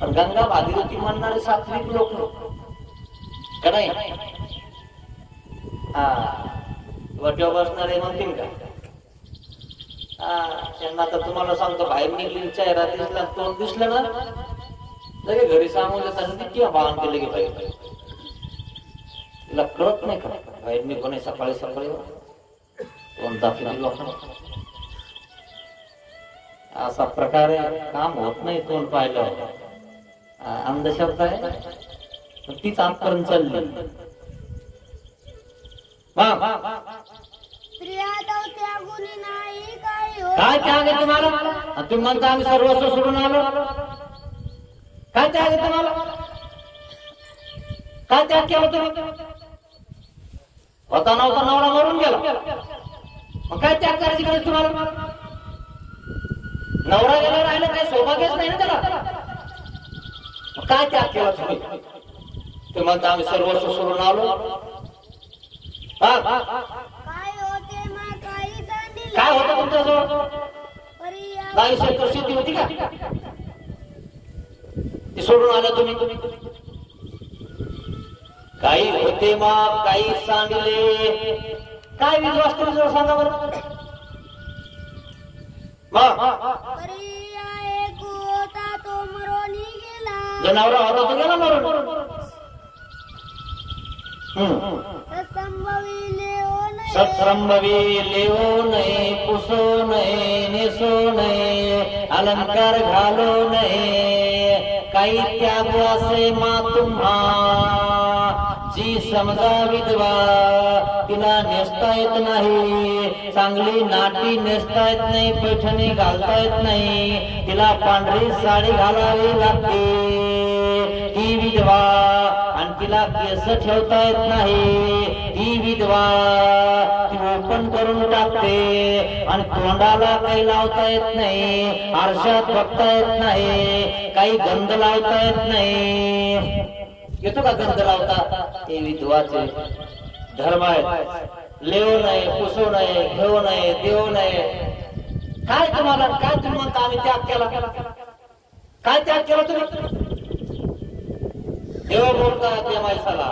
पण गंगा भागीरथी म्हणणारे सात्विक लोक का नाही. वट्यावर बसणारे म्हणतील का. त्यांना तर तुम्हाला सांगतो बाहेर निघली चेहरा दिसला तोंड दिसलं ना लगे घरी सांगून देतात किंवा बाहन केले की पाहिजे. तिला कळत नाही का बाहेर निघून सकाळी सकाळी तोंड दाखवली लोक. असा प्रकारे काम होत नाही. तोंड पाहिलं अंधश्रद्धा आहे तीच आजपर्यंत चालली. काय त्याग आहे तुम्हाला. तुम्ही म्हणता आम्ही सर्वस्व सोडून आलो. काय त्याग आहे तुम्हाला. काय त्याग केला तुम्ही. होता नव्हता नवरा मरून गेला मग काय त्याग करायची गरज तुम्हाला. नवरा गेला राहिलं काय सौभाग्यच नाही ना त्याला. काय त्याग केला तुम्ही. तुम्ही म्हणता आम्ही सर्वस्व सोडून आलो. काय होतं तुमच्याजवळ. 22 एकर शेती होती का ती सोडून आल्या तुम्ही. काही होते मग काही सांडले. काय विश्वास तुमचा सांगा बरं. जनावरा होता तो गेला मरून. सत्संभवी लेवो नये पुसो नये नेसो नये अलंकार घालो नये. काही त्याग असे मा तुम्हा जी समजा विधवा तिला नेसता येत नाही. चांगली नाटी नेसता येत नाही. पैठणी घालता येत नाही. तिला पांढरी साडी घालावी लागते ही विधवा. आणि तिला केस ठेवता येत नाही ही विधवा. ती ओपन करून टाकते. आणि तोंडाला काही लावता येत नाही. आरशात बघता येत नाही. काही गंध लावता येत नाही. येतो का गंध लावता. हे विधवाचे धर्म आहे. लेव नये पुसू नये घेऊ नये देऊ नये. काय तुम्हाला काय तुम्ही म्हणता आम्ही त्याग केला. काय त्याग केला तुम्ही. देव बोलता त्या माणसाला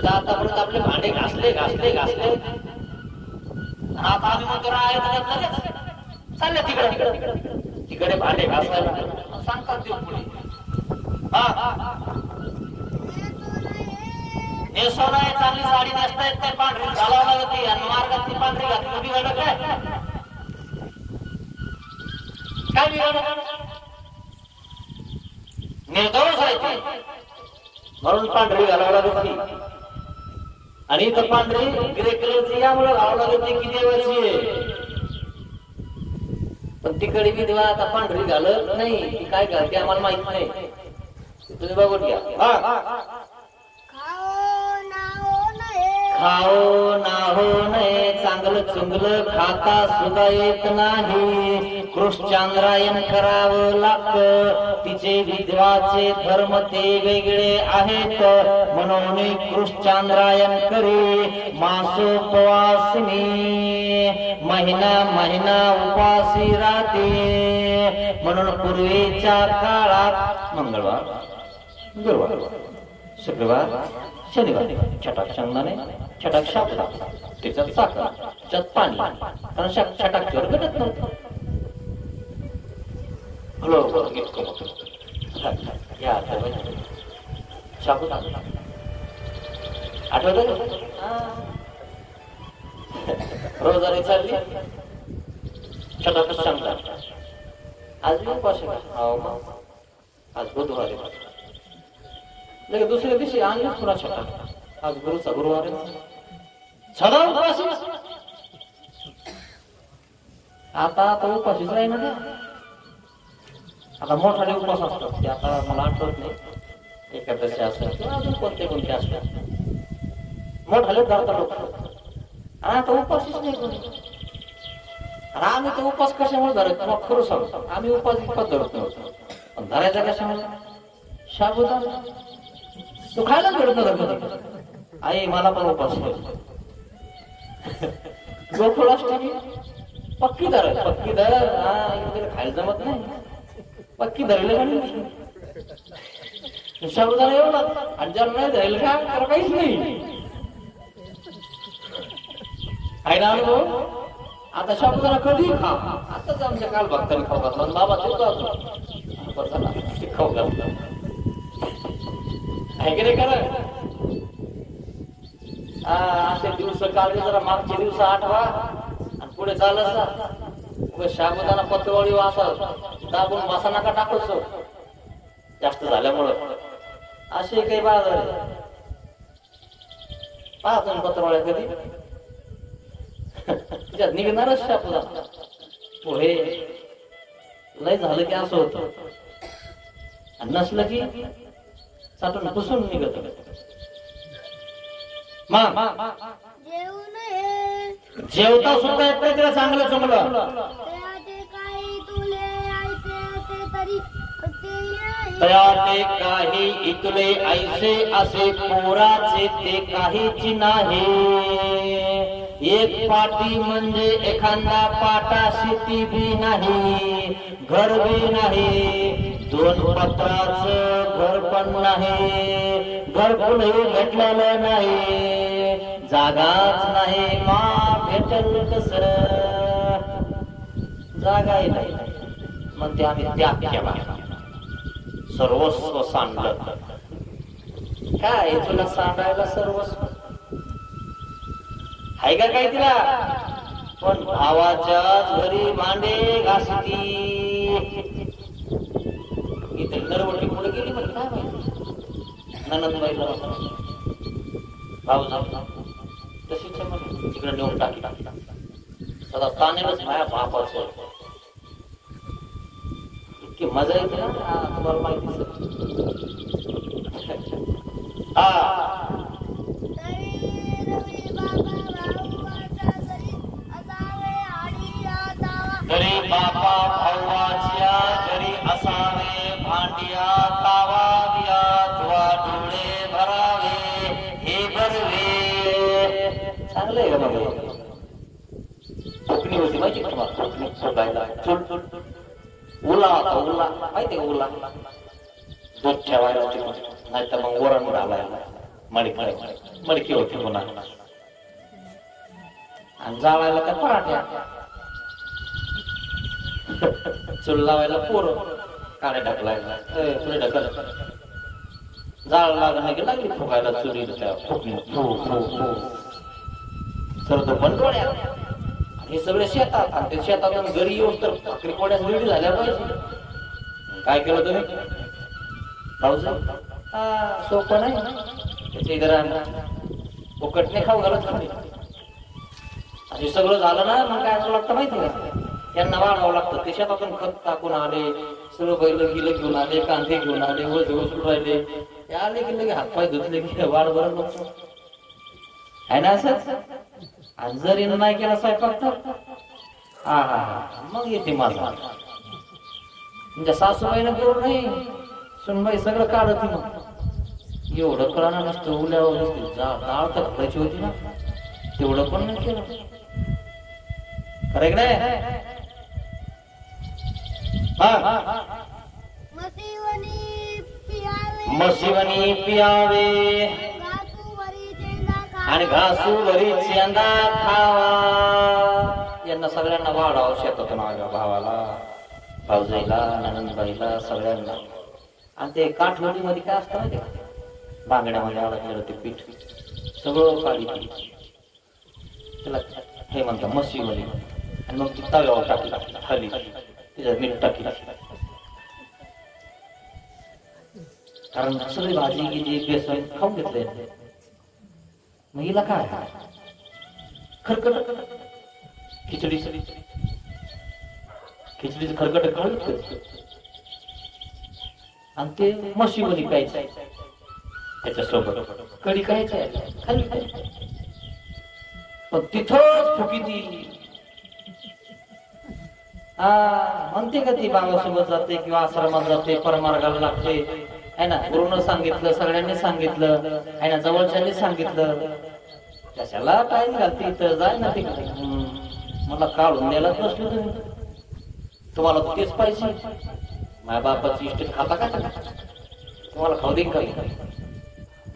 आता आतापर्यंत आपले भांडे घासले घासले घासले आता आम्ही म्हणतो चालले तिकडे तिकडे भांडे घासायला सांगतात ते पुढे नेसो नाही चांगली साडी नेसता येत नाही पांढरी घालावं लागते आणि मार्गात ती पांढरी घातली बिघडलं काय बिघडलं निर्दोष आहे ते म्हणून पांढरी घालावं लागते आणि इथं पांढरी ग्रे कलरची यामुळे घालावं लागते की देवाची आहे पण तिकडे विधवा आता पांढरी घालत नाही ती काय घालते आम्हाला माहित नाही तुम्ही बघून घ्या खाओ ना हो नये चांगलं चुंगलं खाता सुद्धा येत नाही कृष्णांद्रायण करावं लागतं तिचे विधवाचे धर्म ते वेगळे आहेत म्हणून कृष्णांद्रायण करे मासोपवासिनी महिना महिना उपासी राहते म्हणून पूर्वीच्या काळात मंगळवार गुरुवार शुक्रवार शनिवार छटाक शेंगदाणे छटाक शाबुदा त्याच्यात साखर त्याच्यात पाणी कारण छटाक चोर घटत नव्हतं शाबुदा आठवत रोजारी चालली छटाक शेंगदाणे आज मी उपास आज बुधवार दुसऱ्या दिवशी आणली पुन्हा छटाक आज गुरुचा गुरुवार सदा उपाशी आता उपाशीच राही ना आता मोठाले उपास असतात ते आता मला आठवत नाही एकादशी असतात किंवा अजून कोणते कोणते असतात मोठाले धरतात लोक आता उपाशीच नाही कोणी आम्ही तो उपास कशामुळे धरत मग खरं सांगतो आम्ही उपास इतकं धरत नव्हतो पण धरायचा कशामुळे शाबुदाना तो खायला मिळत नव्हता आई मला पण उपास गोकुळाष्टमी पक्की धर पक्की धर खायला जमत नाही पक्की धरले म्हणजे शाबुदाना एवढा हजार नाही धरेल का तर काहीच नाही आहे ना अनुभव आता शाबुदाना कधी खा आताच आमच्या काल भक्तांनी खाऊ घातला बाबा ते खाऊ घातलं आहे की नाही करा असे दिवस काढले जरा मागचे दिवस आठवा आणि पुढे चालत शाबुदाना पत्रवळी असा दाबून वासा नका टाकत जास्त झाल्यामुळं असे काही बाजार पाहतो पत्रवळ्या कधी त्याच्यात निघणारच शाबुदाना पोहे लय झालं की असं होतं आणि नसलं की साठून पुसून निघत जेवता सुद्धा येत नाही तिला चांगलं चांगलं ते काही इथले ऐसे असे पोराचे ते काहीच नाही एक पाटी म्हणजे एखादा पाटा शेती बी नाही घर बी नाही दोन पत्राचं घर पण नाही घर कोणी भेटलेलं नाही जागाच नाही मा भेटल कस जागाही नाही मग ते आम्ही त्याग केला सर्वस्व सांडलं काय तुला सांडायला सर्वस्व आहे का काय तिला पण भावाच्याच घरी मांडे घासती इथे नरवटी पुढे गेली म्हणजे काय माहिती ननंदबाईला भाऊ तशीच तिकडे नेऊन टाकला सदा तानेलच माझ्या बापाचं इतकी मजा येते ना तुम्हाला माहिती घरी बापा भावाच्या घरी असावे भांडिया तावा बिया धुवा डोळे भरावे हे बरवे चांगलं आहे का मग कोकणी होती माहिती का तुम्हाला कोकणी फोडायला चुल उला होता उला माहिती का उला दूध ठेवायला नाही तर मग वरण घालायला मडकी होती पुन्हा आणि जाळायला त्या पराठ्या चूल लावायला पोर काढे टाकलायला पुढे ढकल जाळ लागणं की लागली फुकायला चुली त्या फुकणी तर तो पण डोळ्या हे सगळे शेतात आणि ते शेतातून घरी येऊन तर भाकरी कोड्यास रेडी झाल्या पाहिजे काय केलं तुम्ही भाऊसाहेब सोपं नाही त्याचे जरा फुकटने खाऊ घालत नाही आणि सगळं झालं ना मग काय असं लागतं माहिती का त्यांना वाढावं लागतं ते शेतातून खत टाकून आले सगळं बैल गिलं घेऊन आले कांदे घेऊन आले वज वसून राहिले ते आले की लगे हातपाय धुतले की वाढ बरं नको आहे ना असंच आणि जर येणं नाही केला स्वयंपाक तर हा मग येते माझा म्हणजे सासूबाईनं करू नाही सुनबाई सगळं काढत मग एवढं कळणार नसतं उल्यावर नसते डाळ तर खायची होती ना तेवढं पण नाही केलं खरं नाही मशिवनी पियावे आणि घासूवरी चेंदा खावा यांना सगळ्यांना वाढावं शेतातून माझ्या भावाला भाऊजाईला ननंदबाईला सगळ्यांना आणि ते काठवडीमध्ये काय असतं माहिती का बांगड्यामध्ये अडकलेलं ते पीठ सगळं काढी त्याला हे म्हणतात मशीवणी आणि मग ती तव्यावर टाकली खाली तिच्यात मीठ टाकली कारण सगळी भाजी गिजी बेसन खाऊन घेतले मग हिला काय खरकट खिचडीचं खरकट खाल्लं आणि ते मशीवणी प्यायचं त्याच्यासोबत कढी खायचं खाल्ली पण तिथंच फुकी ती म्हणते का ती बाबासोबत जाते किंवा आश्रमात जाते परमार्गाला लागते आहे ना गुरुनं सांगितलं सगळ्यांनी सांगितलं आहे ना जवळच्यांनी सांगितलं त्याच्याला काय घालते इथं जाय ना तिकडे मला काढून द्यायला बसलो तुम्हाला तेच पाहिजे माझ्या बापाची इष्ट खाता का तुम्हाला खाऊ देईन काही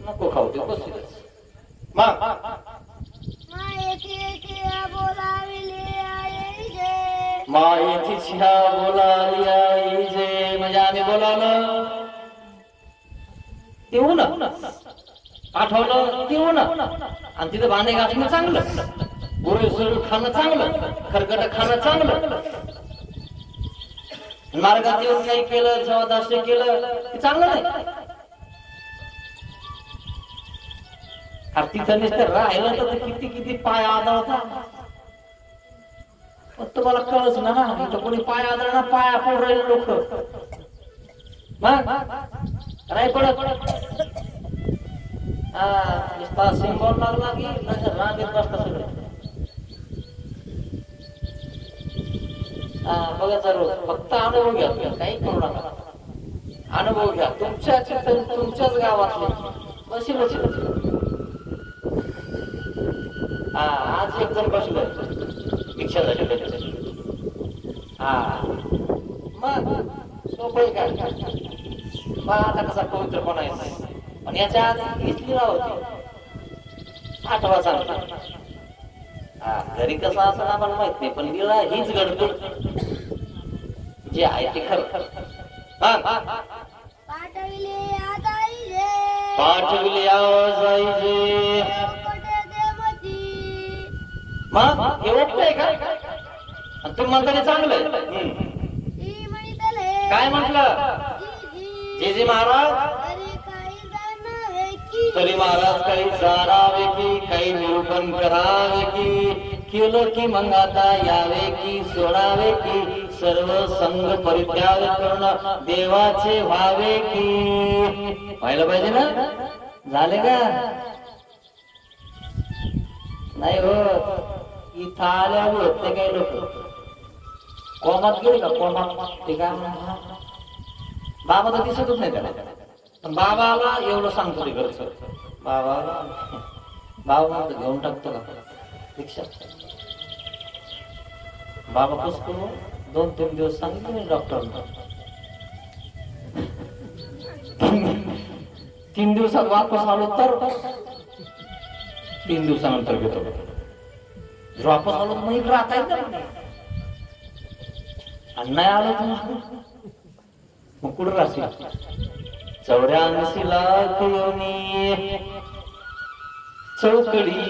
नको खाऊ दे बस मायेची छिया बोलाली आई जे म्हणजे आम्ही बोलावलं ते हो ना आठवलं ते हो ना आणि तिथं भांडे घासणं चांगलं गोळी सोडून खाणं चांगलं खरकट खाणं चांगलं मार्गात येऊन काही केलं जवळदास्य केलं ते चांगलं नाही तिथं नुसतं राहिलं तर किती किती पाय आदळता पण तुम्हाला कळच ना इथं कोणी पाय आदळणार पाय आपण राहिले लोक नाही पडत सिंबॉल लागला की रांगेत बसता सगळे बघा जरूर फक्त अनुभव घ्या काही करू नका अनुभव घ्या तुमच्याच गावातले बशी आज एक जण बसलोय दीक्षा झाली मग सोपं काय मग आता कसा पवित्रपणा आहे पण याच्या आधी हीच लिळा होती आठवा सांगता घरी कसं असं आम्हाला माहित नाही पण लिळा हीच गडबड जे आहे ते खरं पाठविले आवाजाईजे मग हे वाटतंय का तुम्ही म्हणता चांगलं काय म्हटलं जे महाराज तरी महाराज काही जाणावे की काही निरूपण करावे की केलं की मग आता यावे की सोडावे की सर्व संघ परित्याग करून देवाचे व्हावे की व्हायला पाहिजे ना झाले का नाही हो इथं आल्यावर होते काही लोक कोमात गेले का कोमात ते काय बाबा तर दिसतच नाही त्याला पण बाबाला एवढं सांगतो ते घरचं बाबा म्हणतो घेऊन टाकतो का रिक्षा बाबा पुसतो 2-3 दिवस सांगितलं डॉक्टरना 3 दिवसात वापस आलो तर 3 दिवसानंतर घेतो. जर वापस आलो तर मग इकडे राहता येत नाही. आणि नाही आलो तर मग कुठं राहशील? 84 लाख योनी चौकडी.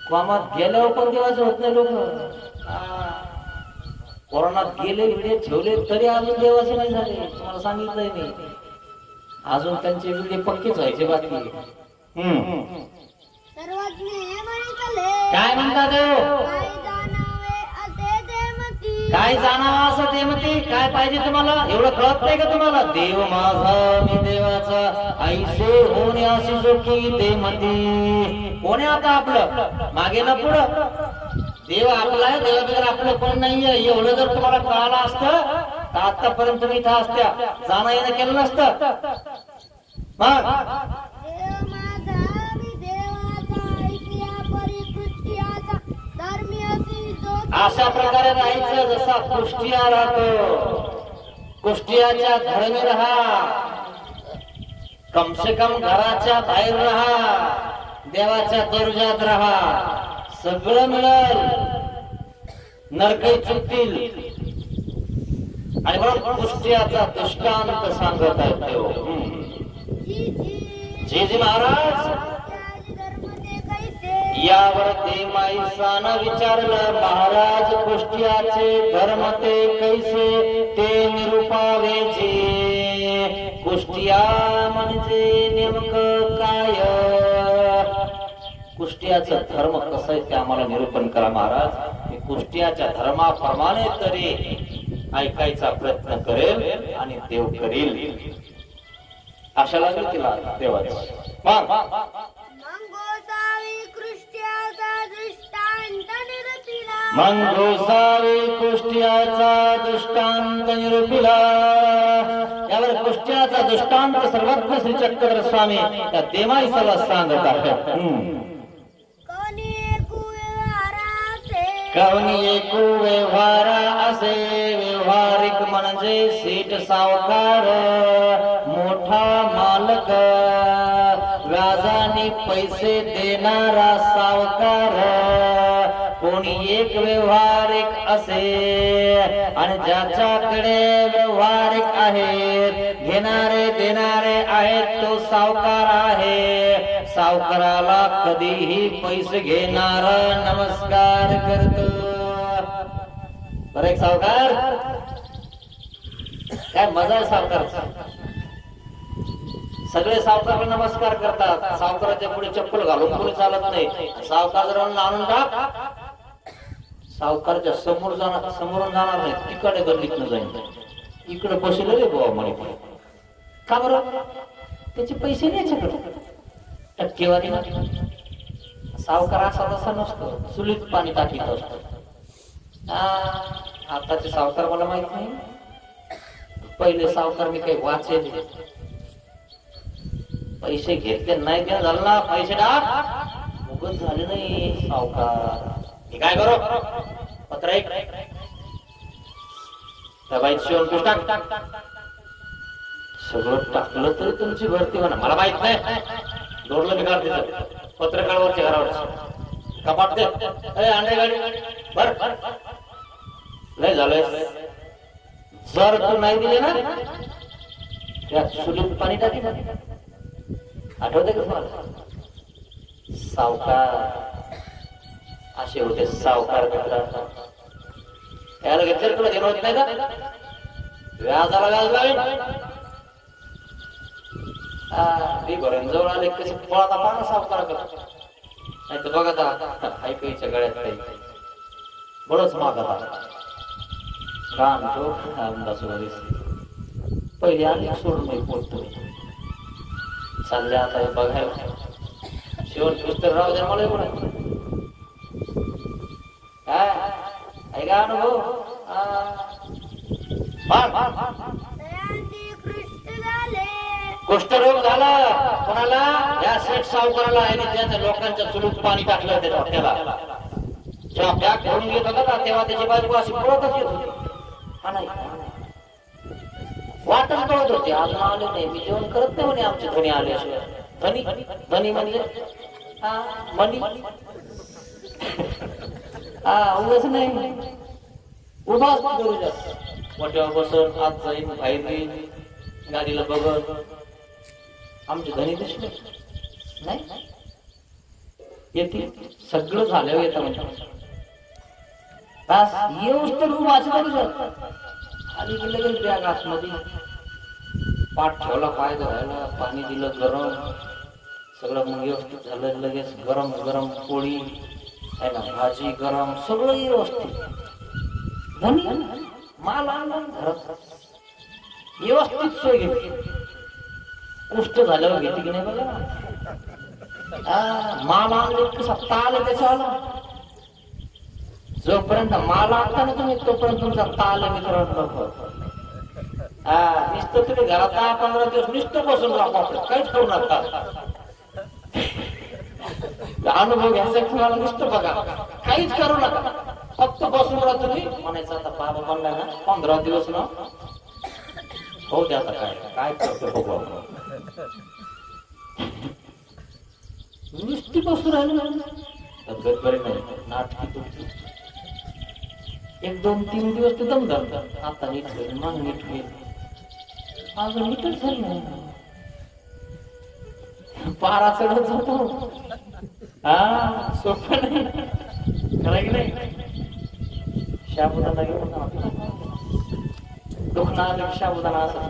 कामात गेल्यावर पण देवाचं होत नाही. लोक कोरोनात गेले विडे ठेवले तरी अजून देवाचे नाही झाले. तुम्हाला सांगितलंय मी, अजून त्यांचे विडे पक्केच व्हायचे बाकी. सर्वज्ञ हे म्हणितले, काय म्हणतात देव? काय जाणावे असे ते मती. काय जाणावं असं ते म्हणते. काय पाहिजे तुम्हाला? एवढं कळत नाही का तुम्हाला? देव माझा मी देवाचा, ऐसे होण्याशी जोखी ते म्हणते. कोण आहे आता आपलं? मागे ना पुढं देव आपला आहे. देवाबद्दल आपलं कोण नाहीये. एवढं जर तुम्हाला कळालं असतं तर आतापर्यंत तुम्ही इथं असत्या. जाणं येणं केलं नसतं. मग देव माझा मी देवाचा, ऐकिया परिकृष्ट्याचा, धर्मी असी जो. अशा प्रकारे राहायचं जसा कुष्टिया राहतो. कुष्टियाच्या धर्मी राहा. कम से कम घराच्या बाहेर राहा. देवाच्या दर्जात राहा. सगळं मिळेल. नरकही चुकतील. आणि म्हणून कुष्टियाचा दृष्टांत सांगत आहेत देव. जी महाराज धर्म ते कैसे. यावर ते माईसानं विचारलं, महाराज कुष्टियाचे धर्म ते कैसे ते निरूपावे जे. कुष्टिया म्हणजे नेमकं काय? कुष्टियाचा धर्म कसं आहे ते आम्हाला निरूपण करा महाराज. मी कुष्टियाच्या धर्माप्रमाणे तरी ऐकायचा प्रयत्न करेल आणि देव करील. अशा लागेल तिला देवाचं. मग गोसावी कृष्ट्याचा दृष्टांत निरूपिला. मग गोसावी कुष्टियाचा दृष्टांत निरूपिला. यावर कुष्टियाचा दृष्टांत सर्वज्ञ श्री चक्रधर स्वामी त्या देवाईसाला सांगत आहेत. कवनी एकू व्यवहारा असे. व्यवहारिक म्हणजे सेठ सावकार, मोठा मालक, व्याजाने पैसे देणारा सावकार. कोणी एक व्यवहारिक असे आणि ज्याच्याकडे व्यवहारिक आहेत, घेणारे देणारे आहेत, तो सावकार आहे. सावकाराला कधीही पैसे घेणारा नमस्कार करतो. बरं एक सावकार काय मजा आहे सावकारचा. सगळे सावकाराला नमस्कार करतात. सावकाराच्या पुढे चप्पल घालून कोणी चालत नाही. सावकार जर आणून टाक, सावकारच्या समोरून जाणार नाही. तिकडे गल्लीतनं जाईल. इकडे बसले रे बाबा म्हणे. का बरं? त्याचे पैसे नाही टक्केवारी ना. सावकार असा तसा नसतो. चुलीत पाणी टाकीत असतो. आताचे सावकार मला माहित नाही. पहिले सावकार मी काही वाचेल. पैसे घेतले नाही द्या झालं ना. पैसे टाक उगत झाले नाही सावकार. हे काय करू? पत्र एक त्या बाईत शिवण टाक. सगळं टाकलं तरी तुमची भरती म्हणा. मला माहित नाही. जोडलं मी काढ तिथं पत्रकाळवरच्या घरावर कपाट दे. अंडे गाडी बर लय झालंय. जर तू नाही दिले ना त्या चुलीत पाणी टाकी. आठवते का तुम्हाला? सावकार असे होते. सावकार त्याला घेतलं तुला घेणं होत नाही का? व्याजाला व्याज लागेल. जवळ आले कसे पळाता पाहा सावकार करतो. नाही तर बघा ऐकायच्या गळ्यात काही बरंच मागत रामतो पहिले आले सोडून नाही पोचतो. चालले आता हे बघायला. शेवट पुस्तक राव द्या मला एवढं काय ऐका अनुभव. कुष्ठरोग झाला कोणाला? या सेठ सावकाराला आहे. त्याच्या लोकांच्या चुलीत पाणी टाकलं त्याच्या त्याला. जेव्हा बॅग भरून घेत होता ना तेव्हा त्याची बाजू अशी पळतच येत होती. वाटच बघत होते अजून आले नाही. मी जेवण करत नाही म्हणे आमचे धनी आल्याशिवाय. धनी धनी म्हणजे मनी उगाच नाही उभाच मोठ्यावर बसत आत जाईन बाहेर येईन गाडीला बघत. आमचे धनी दिसले नाही येते सगळं झाल्यावर येतं म्हणजे बस येऊच तर उभाच आली की लगेच बॅग आतमध्ये पाठ ठेवला पाय धरायला पाणी दिलं गरम सगळं मग व्यवस्थित झालं. लगेच गरम गरम पोळी आहे ना भाजी गरम सगळं व्यवस्थित. धनी माल आणला घरात व्यवस्थित सोय घेतली. कुष्ट झाल्यावर घेतली की नाही बघा माल आणले कसा ताल त्याच्याला. जोपर्यंत माल आणता ना तुम्ही तोपर्यंत तुमचा ताल मित्रांनो. नुसतं तुम्ही घरात 10-15 दिवस नुसतं बसून राहा काहीच करू नका. अनुभव घ्यायचा तुम्हाला नुसतं बघा काहीच करू नका फक्त बसून राहा तुम्ही. म्हणायचं आता बाबा म्हणला ना 15 दिवस ना हो द्या आता काय काय करतो बघू नुसती बसून राहिलं तब्येत बरी नाही नाटकी तुटली. 1-2-3 दिवस ते दम धरतात. आता नीट होईल मग नीट होईल अजून नीटच झालं नाही. पारा चढत जातो सोपं नाही खरं की नाही. शाबुदाना घेऊन दुखणं शाबुदाना असं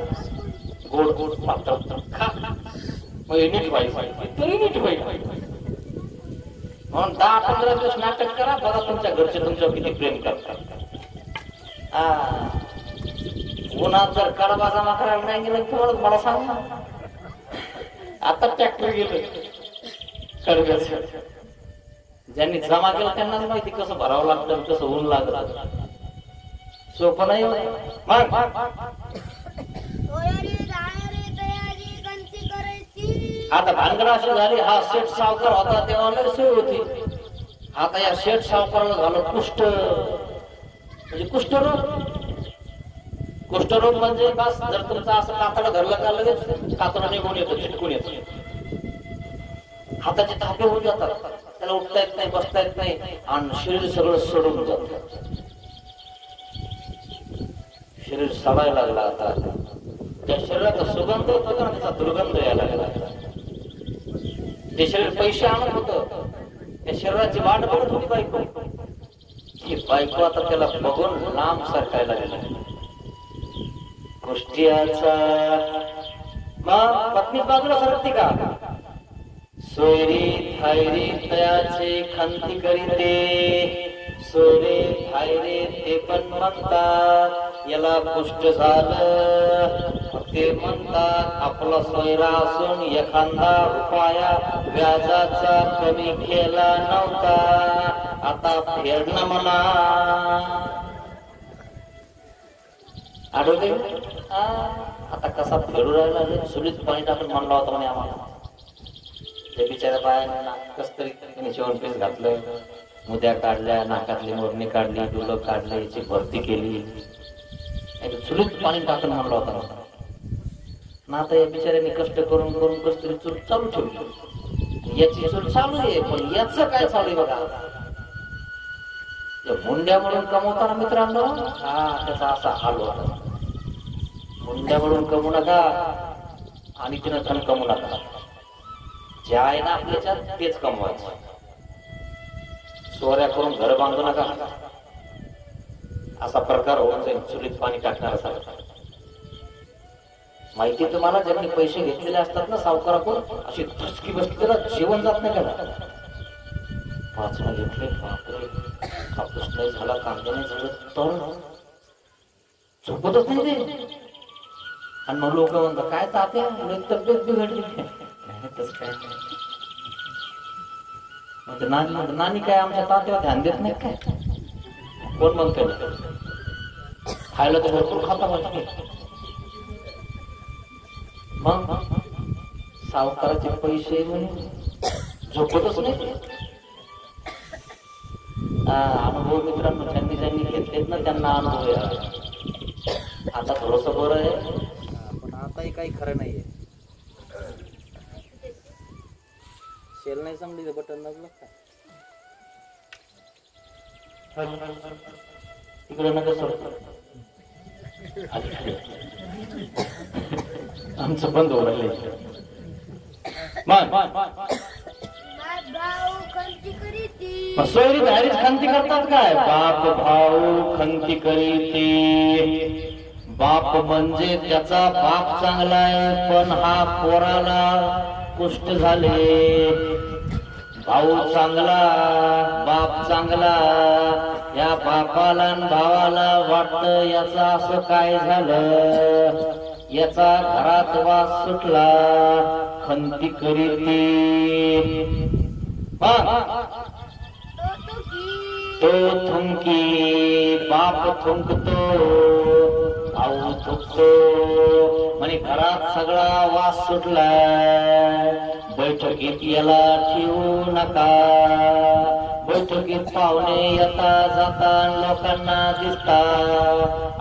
गोड गोड पातळ खा मग नीट व्हायचं तरी नीट व्हायचं. म्हणून 10-15 दिवस नाटक करा बघा तुमच्या घरचे तुमच्यावर किती प्रेम करतात. उन्हात जर कडबा जमा करायला नाही गेलं तर मला सांग ना. आता ट्रॅक्टर गेलं कडब्याच ज्यांनी जमा केलं त्यांनाच माहिती कसं भरावं लागतं कसं ऊन लागलं. सोपं नाही. आता भानगड अशी झाली हा शेठ सावकार होता तेव्हा लय सोय होती. आता या शेठ सावकाराला झालं कुष्ठ म्हणजे कुष्ठरोग. कुष्ठरोग म्हणजे बस जर तुमचा असं कातडं धरलं का लगेच कातडं निघून येतो चिटकून येतो. हाताचे धापे होऊन जातात त्याला उठता येत नाही बसता येत नाही आणि शरीर सगळं सडून जात. शरीर सडायला लागला. आता त्या शरीराचा सुगंध होतो ना त्याचा दुर्गंध यायला लागला. ते शरीर पैसे आणत होतं त्या शरीराची वाट बघत होती बायको. ही बायको आता त्याला बघून लांब सरकायला गेला. गोष्टीचा मग पत्नी बाजूला सरकती का. सोयरी थायरी तयाचे खंती करीते. सोयरे थायरे ते पण म्हणतात याला कुष्ठ झालं. ते म्हणतात आपला सोयरा असून एखादा रुपया व्याजाचा कमी केला नव्हता आता फेडणं म्हणा. आठवते आता कसा फेडू राहिला सुलीत पाणी टाकून म्हणला होता म्हणे आम्हाला. ते बिचाऱ्या बायांना कस तरी त्याने जेवण पीस घातलं मुद्या काढल्या नाकातली मोरणी काढली डुलं काढलं याची भरती केली. चुलीत पाणी टाकून म्हणला होता ना. आता या बिचाऱ्यांनी कष्ट करून करून कस तरी चूल चालू ठेवली. याची चूल चालू आहे पण याच काय चालू आहे बघा. मुंड्या म्हणून कमवताना मित्रांनो त्याचा असा हाल होता. मुंड्या म्हणून कमवू नका आणि तिनं धन कमवू नका. ज्या आहे ना आपल्याच्यात तेच कमवायचं. चोऱ्या करून घर बांधू नका असा प्रकार होऊन जाईल. चुलीत पाणी टाकणारा माहिती तुम्हाला ज्यांनी पैसे घेतलेले असतात ना सावकाराकडून अशी धसकी बसली त्याला जेवण जात नाही का. 5 घेतले बापरे कापूस नाही झाला कांदा नाही झालं तर झोपतच नाही ते. आणि मग लोक म्हणतात काय तात्या तब्येत बिघडली. तसं काय म्हणजे नानी काय आमच्या तात्यावर ध्यान देत नाही काय. कोण म्हणतोय खायला तर भरपूर खाता पाहिजे. मग सावकाराचे पैसे म्हणून झोपतच नाही. अनुभव मित्रांनो ज्यांनी ज्यांनी घेतलेत ना त्यांना अनुभव आहे. आता थोडस बरं आहे काही खरं नाहीये. शेल नाही समजली बटन नसलं का तिकडे नका सर आमचं बंद होऊ राहिले. भाऊ खंती करीती सोयरी धारीच खंती करतात काय? बाप भाऊ खंती करीती. बाप म्हणजे त्याचा बाप चांगला आहे पण हा पोराला कुष्ठ झाले. भाऊ चांगला बाप चांगला, या बापाला आणि भावाला वाटतं याचं असं काय झालं, याचा घरात वास सुटला, खंती करीती. तो थुंकी, बाप थुंकतो, भाऊ थुंकतो, म्हणे घरात सगळा वास सुटलाय. बैठकीत याला ठेवू नका. बैठकीत पाहुणे येता जाता लोकांना दिसता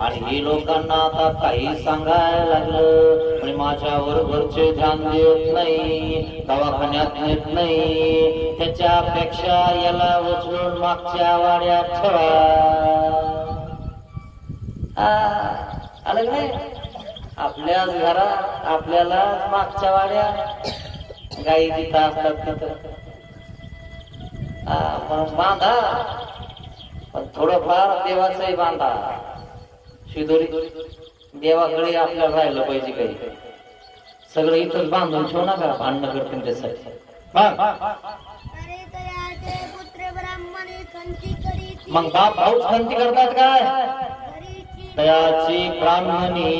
आणि हे लोकांना आता काही सांगायला लागलं. म्हणजे माझ्यावर घरचे ध्यान देत नाही, दवाखान्यात नेत नाही, त्याच्यापेक्षा याला उचलून मागच्या वाड्यात ठेवा. आलं नाही? आपल्याच घरात आपल्याला मागच्या वाड्या गाई जिथं असतात तिथं म्हणून बांधा, पण थोडंफार देवाचंही बांधा. शिदोरी देवाकडे आपल्याला राहिलं पाहिजे. काही सगळं इथंच बांधून ठेवू नका, भांडणं करतील त्यासाठी. मग बाप भाऊच खंती करतात काय? तयाची ब्राह्मणी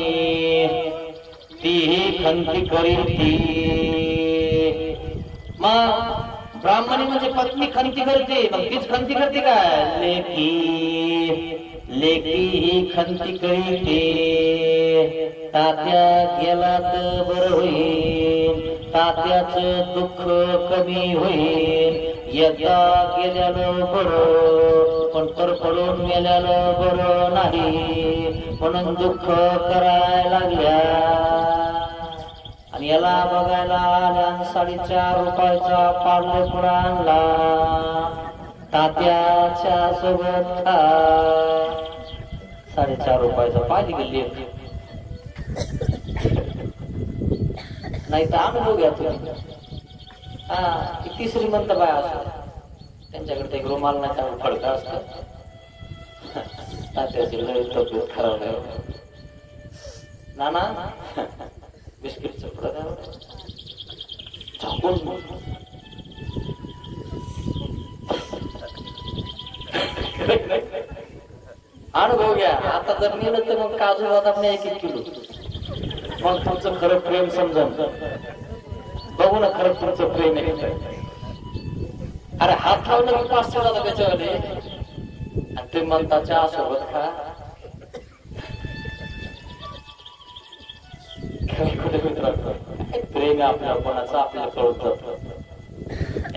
तीही खंती करीती. मग ब्राह्मणी म्हणजे पत्नी खंती करते, मग तीच खंती करते काय? लेकी ही खंती करीते. तात्या गेला तर बरं होईल, तात्याचं दुःख कमी होईल. येता गेल्यानं बरं, पण परपडून मेल्यानं बरं नाही, म्हणून दुःख करायला लागल्या. आणि याला बघायला आल्या. 4.5 रुपयाचा पार्लेपुडा आणला तात्याच्या सोबत खा. 4.5 रुपयाचा पाहिजे गेली नाही तर अनुभव घ्या तुम्ही. किती श्रीमंत बाय असतो, त्यांच्याकडे एक रुमाल नाही तर फडका असत. तात्याची लय तब्येत खराब आहे नाना, बिस्किटचं पुढं झाकून अनुभव घ्या. आता जर नेलं तर मग काजू बदाम नाही 1 किलो, मग तुमचं खरं प्रेम समजून बघू ना, खरं तुमचं प्रेम आहे. अरे हात लावलं की 500 जातं त्याच्यामध्ये, आणि ते म्हणता चहा सोबत खा. प्रेम आपल्या कोणाचं आपल्याला कळत,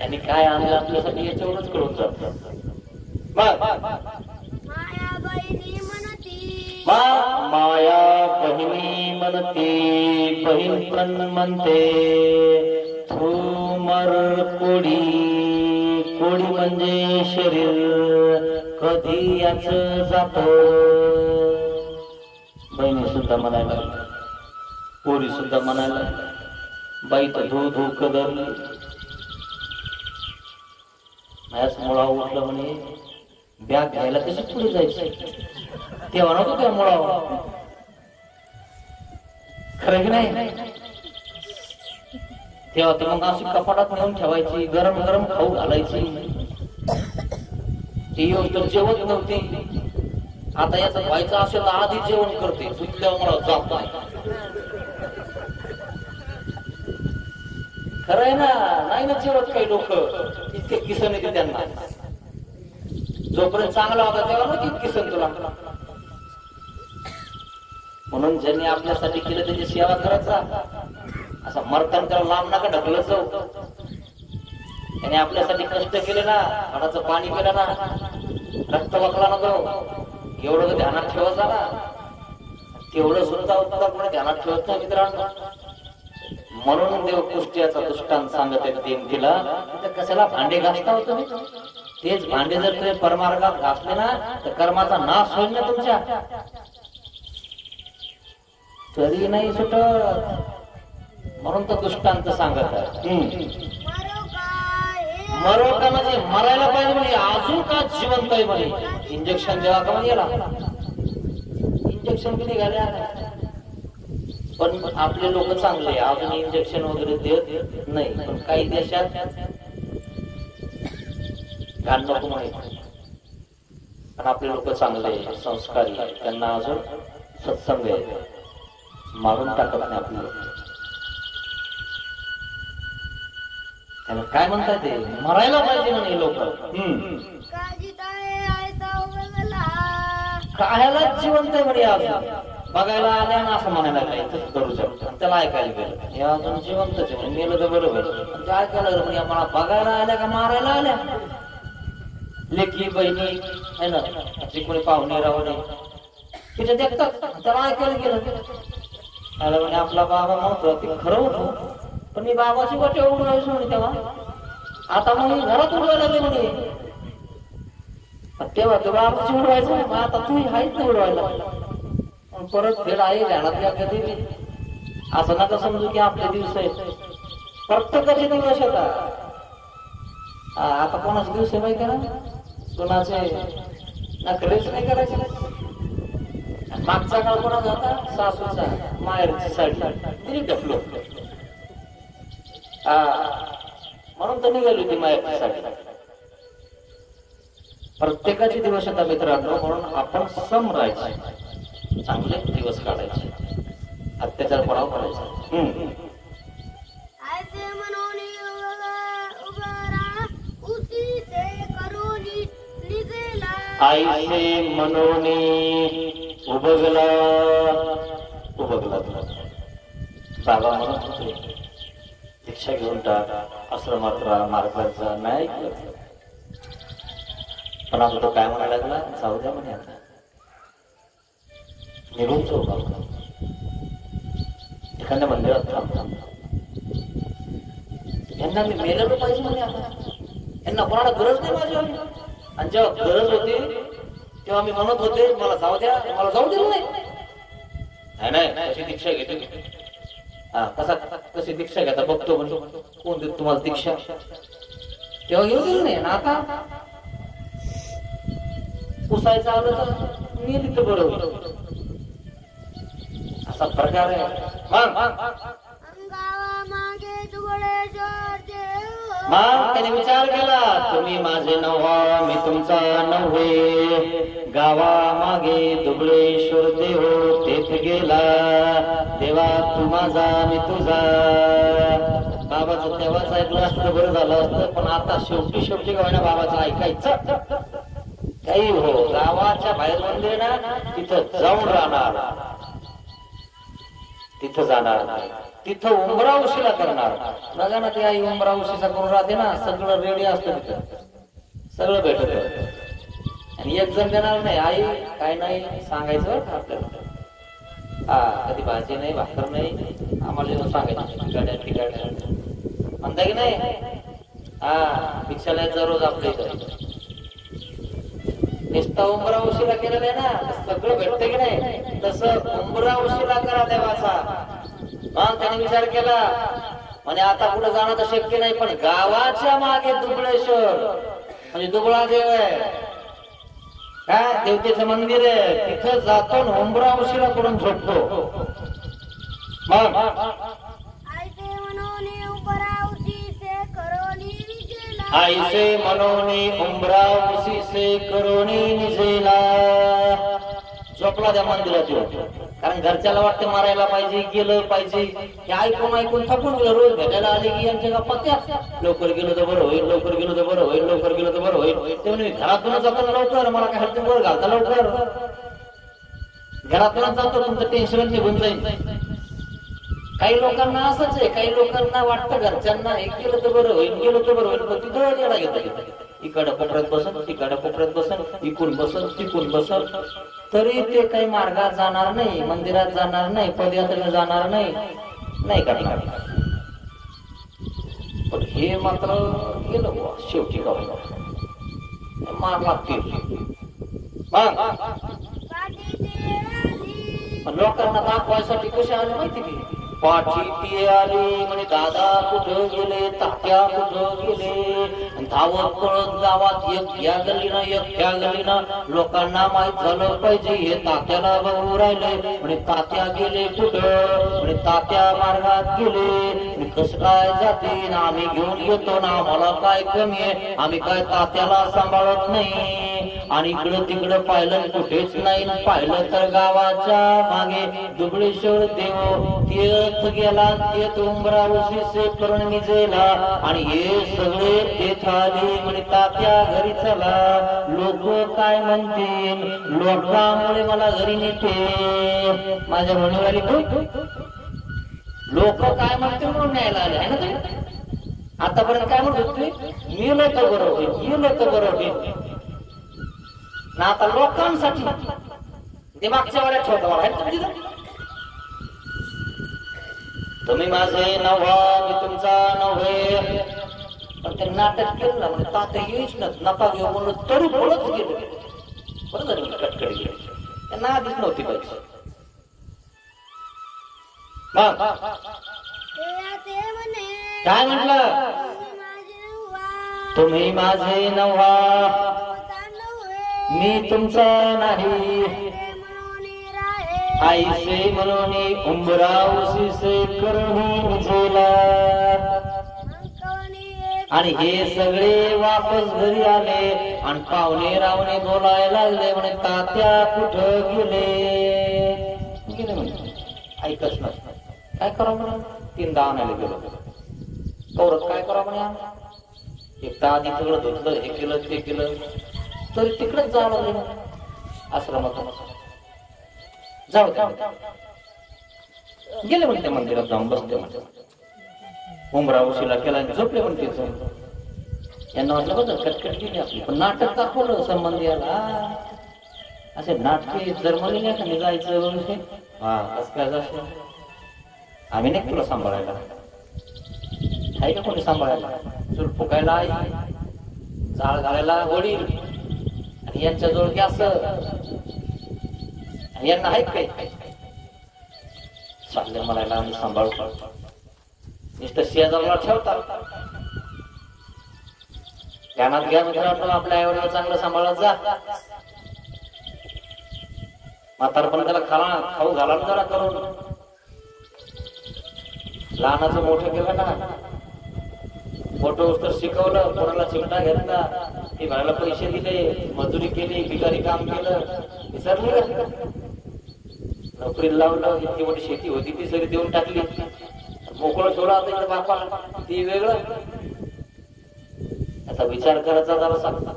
आणि काय आणलं आपल्यासाठी याच्यावरच कळून जात. माया बहिणी म्हणती, माया बहिणी म्हणते, बहीण पण म्हणते थुमर कोडी. कोडी म्हणजे शरीर, कधी याच जात. बहिणी सुद्धा म्हणायला, पोरी सुद्धा म्हणायला, बाई तर धू धू कदरली. माझ्याच मुळा उठलं म्हणे, बॅग घ्यायला कशी पुढे जायची, तेव्हा नको त्या मुळावर. खरं की नाही? तेव्हा तर मग अशी कपाटात नेऊन ठेवायची, गरम गरम खाऊ घालायची. ती तर जेवत नव्हती. आता याचं व्हायचं असेल तर आधी जेवण करते, झुकल्यावर मला जात नाही. खरं आहे ना? नाही ना जेवत काही लोक, इतके किसन येते त्यांना. जोपर्यंत चांगला होता तेव्हा नव्हती किसन तुला. म्हणून ज्यांनी आपल्यासाठी केलं त्याची सेवा करायचा. असा मरताना त्याला लांब नका ढकलत जाऊ. त्याने आपल्यासाठी कष्ट केले ना, हाडाचं पाणी केलं ना, रक्त वाकला ना, तो एवढं ध्यानात ठेवत जा ना. तेवढं सुद्धा उत्तर कोणी ध्यानात ठेवत नाही मित्रांनो. म्हणून देव कुष्टियाचा दृष्टांत सांगत आहे देवकीला, कशाला भांडे घासता होतो मी. तेच भांडे जर तुम्ही परमार्गात घासले ना तर कर्माचा नाश होईल ना तुमच्या, तरी नाही सुटत. म्हणून तो दृष्टांत सांगत आहे. मरो का म्हणजे मरायला पाहिजे म्हणजे अजून का जिवंत आहे म्हणे. इंजेक्शन देवा का म्हणजे इंजेक्शन किती घाल्या. पण आपले लोक चांगले अजून इंजेक्शन वगैरे देत नाही. पण काही देशात घाण नको माहिती, पण आपले लोक चांगले संस्कारी, त्यांना अजून सत्संग आहे, मारून टाकत नाही आपले. त्याला काय म्हणतात ते मरायला पाहिजे म्हणे लोक. कायला जिवंत आहे म्हणे अजून. बघायला आल्या ना असं म्हणायला लागलं करू शकतो. त्याला ऐकायला गेलं हे अजून जिवंतच आहे म्हणे. मेलं तर बरोबर, ते ऐकायला म्हणजे आम्हाला बघायला आल्या का मारायला आल्या. लेखी बहिणी आहे ना, जे कोणी पाहुणे राहुणे तिथे देखतात, त्याला ऐकायला गेलं. त्याला म्हणे आपला बाबा म्हणतो ते खरं होतं, पण मी बाबाची वाटे उडवायचो म्हणे तेव्हा. आता मग घरात उडवायला लागले म्हणे. तेव्हा तू बाबाची उडवायचं, मग आता तुम्ही हायच नाही उडवायला. परत फेड आहे ध्यानात कधी असं नका समजू की आपले दिवस आहेत. प्रत्येकाचे दिवस येतात. आता कोणाचे दिवस आहे माहिती ना, कोणाचे नखरेच नाही करायचे. मागचा काळ कोणाचा होता, सासूचा माहेरची साडी दिली टपलो. म्हणून तर निघाली होती माहेरची साडी. प्रत्येकाचे दिवस येतात मित्रांनो. म्हणून आपण सम राहायचे, चांगले दिवस काढायचे, अत्याचार कोणावर करायचा. आईसे मनोनी उबगला उबगला. बाबा म्हणत होते दीक्षा घेऊन टाक, आश्रमात मार्गाचा नाही. पण आता तो काय म्हणायला लागला, जाऊ द्या म्हणे, आता निघून जाऊ बाबा, एखाद्या मंदिरात थांब. यांना मी मेलेलो पाहिजे म्हणे. आता यांना कोणाला गरज नाही माझी. आणि जेव्हा गरज होती तेव्हा मी म्हणत होते मला जाऊ द्या, मला जाऊ दिलं नाही. कशी दीक्षा घेते, कशी दीक्षा घेता बघतो म्हणजे कोण देत तुम्हाला दीक्षा. तेव्हा घेऊ दिलं नाही. आता पुसायचं आलं तर मी तिथं बरोबर असा प्रकार आहे. मग त्याने विचार केला, तुम्ही माझे नव्हा मी तुमचा नव्हे. गावा मागे दुबळेश्वर देव तेथ गेला, देवा तू माझा मी तुझा. बाबाचं तेव्हाच ऐकलं असतं बरं झालं असतं, पण आता शेवटी गावाने बाबाचं ऐकायचं. काही हो, गावाच्या बाहेर मंदिर ना तिथं जाऊन राहणार, तिथं जाणार नाही. तिथं उंबरा उशीला करणार. बघा ना ते आई उंबरा उशीचा करून राहते ना, सगळं रेडी असतं तिथं, सगळं भेटत. आणि एक जण देणार नाही, आई काय नाही सांगायचं आपल्याला. कधी भाजी नाही, भाकर नाही, आम्हाला येऊन सांगायचं गाड्या म्हणता की नाही. भिक्षालयाचा रोज आपल्या इथं नुसता उंबरा उशिरा केलेला आहे ना, सगळं भेटतं की नाही. तसं उंबरा उशिरा करा देवाचा. मग त्याने विचार केला म्हणजे आता पुढे जाणं तर शक्य नाही, पण गावाच्या मागे दुबळेश्वर म्हणजे दुबळा देव आहे, काय देवतेचं मंदिर आहे, तिथं जातो उंबरा उशिरा करून झोपतो. मग आईसे मनोनी उंबरा उसी से करोनी निजेला. झोपला त्या मंदिरात येऊन. कारण घरच्याला वाटतं मारायला पाहिजे, गेलं पाहिजे. हे ऐकून थकून गेलं. रोज भेटायला आले की यांच्या गप्पा त्या, लवकर गेलो तर बरं होईल, लवकर गेलो तर बरं होईल, लवकर गेलो तर बरं होईल. ते म्हणजे घरातूनच जातो लवकर, मला काय हलते वर घालता लवकर. घरातूनच जातो, तुमचं टेन्शन निघून जाईल. काही लोकांना असंच आहे, काही लोकांना वाटतं घरच्यांना हे केलं तर बरं होईल, गेलं तर बरं होईल, पण तिथं येडा घेता. इकडं कोपऱ्यात बसन, तिकडं कोपऱ्यात बसन, इकून बसन, तिकून बसन, तरी ते काही मार्गात जाणार नाही, मंदिरात जाणार नाही, पदयात्रेला जाणार नाही, नाही करणार. पण हे मात्र गेलं बुवा शेवटी गाव मार लागतील. पण लोकांना दाखवायसाठी कसे आले माहिती की पाठी ती आली म्हणे दादा कुठं गेले, तात्या कुठं गेले, धावत पळत गावात एक या गल्लीनं एक त्या गल्लीनं. लोकांना माहित झालं पाहिजे हे तात्याला बघू राहिले, म्हणे तात्या गेले कुठं, म्हणे तात्या मार्गात गेले, कसं काय जाते, आम्ही घेऊन येतो ना, आम्हाला काय कमी आहे, आम्ही काय तात्याला सांभाळत नाही. आणि इकडं तिकडं पाहिलं कुठेच नाही, पाहिलं तर गावाच्या मागे दुबळेश्वर देव तीर्थ गेला, तीर्थ उंबरावशी से करून निजेला. आणि हे सगळे तेथ आले म्हणे तात्या घरी चला. लोक काय म्हणतील, लोकांमुळे मला घरी नेते, माझ्या म्हणून लोक काय म्हणतील म्हणून न्यायला आले आहे ना ते. आतापर्यंत काय म्हणत होते, गेलो तर बरं होईल, गेलो तर बरं होईल ना. आता लोकांसाठी ते मागच्या वेळेला ठेवतो मला, तुम्ही माझे नव्हा मी तुमचा नव्हे. पण ते नाटक केलं ना म्हणजे तात्या येईच ना, नका घेऊ म्हणून तरी बोलत गेलो. बरं झालं कटकडी गेलो, त्यांना आधीच नव्हती पाहिजे. काय म्हटलं, तुम्ही माझे नव्हा मी तुमचा नाही. आईसे म्हणून उंबरावशी से करून निजेला. आणि हे सगळे वापस घरी आले आणि पाहुणे रावणे बोलायला लागले म्हणे तात्या कुठं गेले, गेले म्हणे ऐकच नाही. काय करा म्हणे, 3दा आणायला गेलो, कौरत काय करा म्हणे, एक तर आधी सगळं धुतलं, हे केलं ते केलं, तरी तिकडेच जावं लागलं आश्रमात. जाऊ द्या गेले म्हणते मंदिरात जाऊन बसले म्हणते, उमरा उशिला केला झोपले म्हणते. यांना वाटलं बघ कटकट गेली आपली, पण नाटक दाखवलं संबंधी याला. असे नाटके जर्मनी नाही का निघायचं वगैरे, हा कसं काय जायचं, आम्ही नाही तुला सांभाळायला, आहे का कोणी सांभाळायला, चूल फुकायला आई, जाळ घालायला वडील, आणि यांच्याजवळ गॅस, यांना आहेत काय चालले मला आम्ही सांभाळू, नुसतं शेजारला ठेवतात. ध्यानात घ्या मित्रांनो, आपल्या आईवडिला चांगलं सांभाळत जा. म्हातारपण त्याला खाऊ घाला जरा करून. लहानाचं मोठं केलं ना, मोठं तर शिकवलं, कोणाला चिमटा घेतला, ती भाड्याला पैसे दिले, मजुरी केली, भिकारी काम केलं, विसरली का, नोकरीला लावलं, इतकी मोठी शेती होती ती सगळी देऊन टाकली, मोकळं सोडा आता इकडे बापा, ती वेगळं. याचा विचार करायचा जरा सांगता.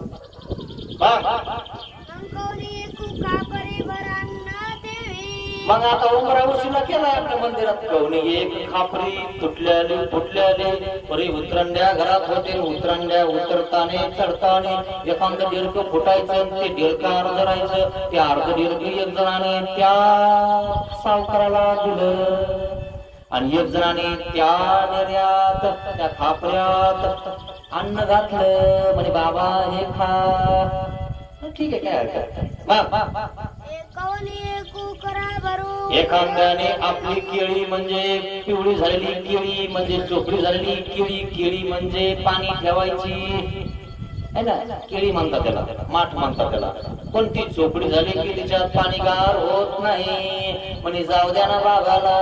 मग आता उमरा उशिला केला आपल्या मंदिरात, कवणी एक खापरी तुटल्याले फुटल्याले, परी उतरंड्या घरात होते, उतरंड्या उतरताने चढताने एखादं डिरकं फुटायचं, ते डिरकं अर्ध राहायचं, ते अर्ध डिरकं एक जणाने त्या सावकाराला दिलं, आणि एक जणाने त्या निर्यात त्या खापऱ्यात अन्न घातलं, म्हणजे बाबा हे खा. ठीक आहे, काय हरकत. एखाद्याने आपली केळी म्हणजे पिवळी झालेली केळी म्हणजे चोपडी झालेली केळी, केळी म्हणजे पाणी ठेवायची है ना, केळी म्हणतात त्याला, माठ म्हणतात त्याला. पण ती चोपडी झाली की तिच्यात पाणी गार होत नाही, म्हणजे जाऊ द्या ना बाबाला,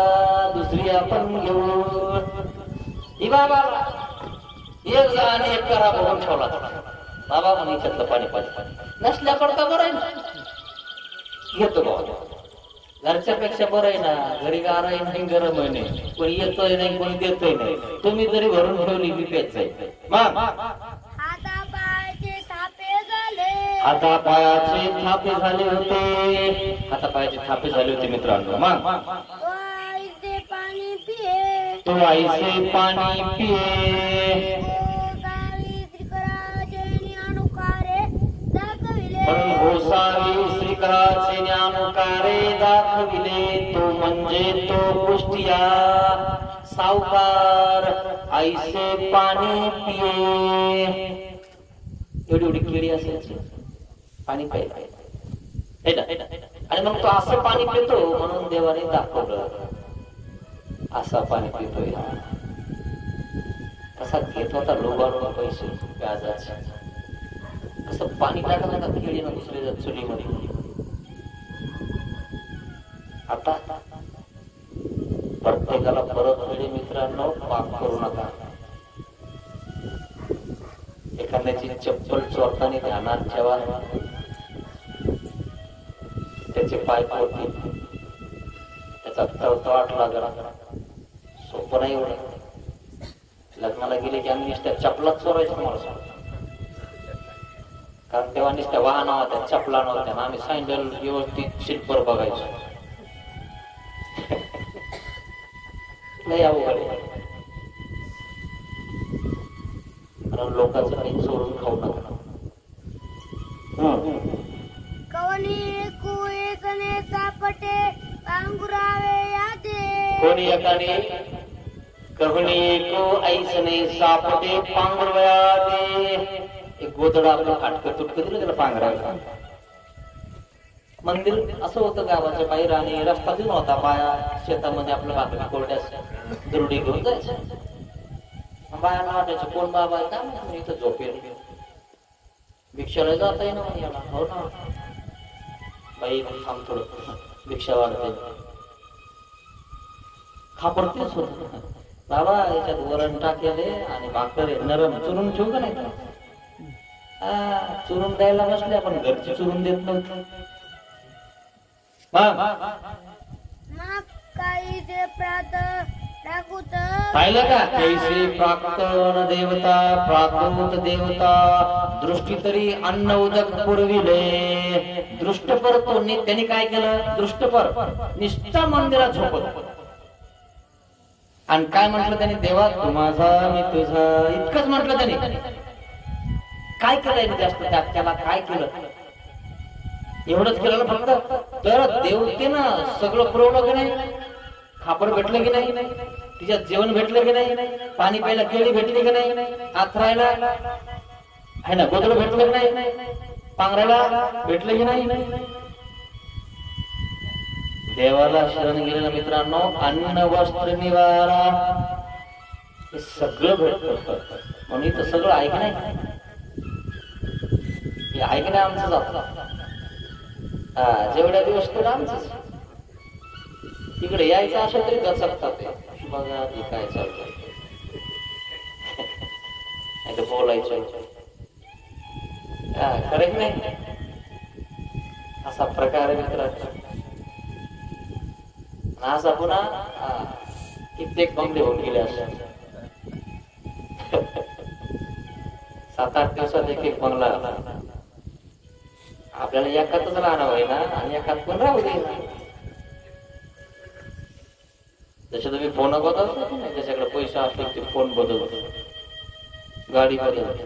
दुसरी आपण घेऊ. ही बाबाला एक जणाने एक करा भरून ठेवला, बाबा म्हणे याच्यातलं पाणी पाणी नसल्याकडता बरं आहे ना, घेतो बाबा. घरच्यापेक्षा बरं आहे ना, घरी गार आहे नाही, गरम आहे नाही, कोणी येतोय नाही, कोणी देतोय नाही, तुम्ही जरी भरून ठेवली मी पेच जाईल. हातापायाचे थापे झाले होते, हातापायाचे थापे झाले होते मित्रांनो. मग तो आईसे पाणी पिये, म्हणून गोसावी श्रीकराचे ज्ञानकारे दाखविले तो म्हणजे तो गोष्टीया सावकार ऐसे पाणी पिये. एवढी एवढी केळी असायची पाणी प्यायला आणि मग तो असं पाणी पितो म्हणून देवाने दाखवलं असं पाणी पितोय. कसा घेत होता लोबाडून पैसे व्याजाचे, कसं पाणी टाकत होता केळीनं दुसऱ्या चुलीमध्ये. आता प्रत्येकाला परत वेळी मित्रांनो पाप करू नका. एखाद्याची चप्पल चोरताना ध्यानात ठेवा, त्याचे पाय पडतील, त्याचा तळतळाट लागला. सोपं नाही एवढं. लग्नाला गेले की आम्ही नुसत्या चपलाच चोरायचं तुम्हाला सांगतो, कारण तेव्हा नुसत्या वाहना होत्या, चपला नव्हत्या ना. आम्ही सँडल व्यवस्थित शिल्पर बघायचो. लय अवघड आहे. कारण लोकांचं काही चोरून खाऊ नका. कवनी एकू एकने सापटे पांघुरावे यादे. कोणी एकाने कवनी एकू ऐसने सापटे पांघुरवया दे. एक गोदडा आपलं फाटकं तुटकं दिलं त्याला पांघरायला. मंदिर असं होतं गावाच्या बाहेर आणि रस्ता देऊन होता. बाया शेतामध्ये आपल्या भाकरी कोरड्यास दरुडी घेऊन जायचं. बायांना वाटायचं कोण बाबा आहे का मी इथं झोपेल, भिक्षाला जाता येईना म्हणे याला. हो ना बाई थांब थोडं भिक्षा वाढते. खापरतेच होत बाबा याच्यात वरण टाकेले आणि भाकर नरम चुरून ठेवू का नाही. चुरून द्यायला बसले आपण घरची चुरून देत नव्हतं. पाहिलं का कैसे प्राक्तन देवता प्राकृत देवता दृष्टी तरी अन्न उदक पुरविले. दृष्टपर तो त्यांनी काय केलं, दृष्टपर निष्ठा मंदिरात झोपत आणि काय म्हटलं त्यांनी, देवा तू माझा मी तुझा, इतकंच म्हटलं त्यांनी. काय केलंय जास्त त्याला काय केलं, एवढंच केलं फक्त. तर देवतेनं सगळं पुरवलं की नाही, खापर भेटलं की नाही, तिच्यात जेवण भेटलं की नाही, पाणी प्यायला केळी भेटली की नाही, आथरायला आहे ना गोदड भेटलं की नाही, पांघरायला भेटलं की नाही. देवाला शरण गेलेल्या मित्रांनो अन्न वस्त्र निवारा हे सगळं भेटत. म्हणून इथं सगळं ऐक नाही, हे ऐक नाही आमचं जात. जेवढ्या दिवस तर आमचंच. तिकडे यायचं असेल तरी दचकतात बघा ते काय चालतं. बोलायचं खरं नाही, असा प्रकार मित्र. असा पुन्हा कित्येक बंगले होऊन गेले असे. 7-8 दिवसात एक एक बंगला. आपल्याला एकातच राहणार आहे ना आणि एकात पण राहू दे. जसे तुम्ही फोन बदलतो ना, त्याच्याकडे पैसे असले ते फोन बदलतो, गाडी बदलतो,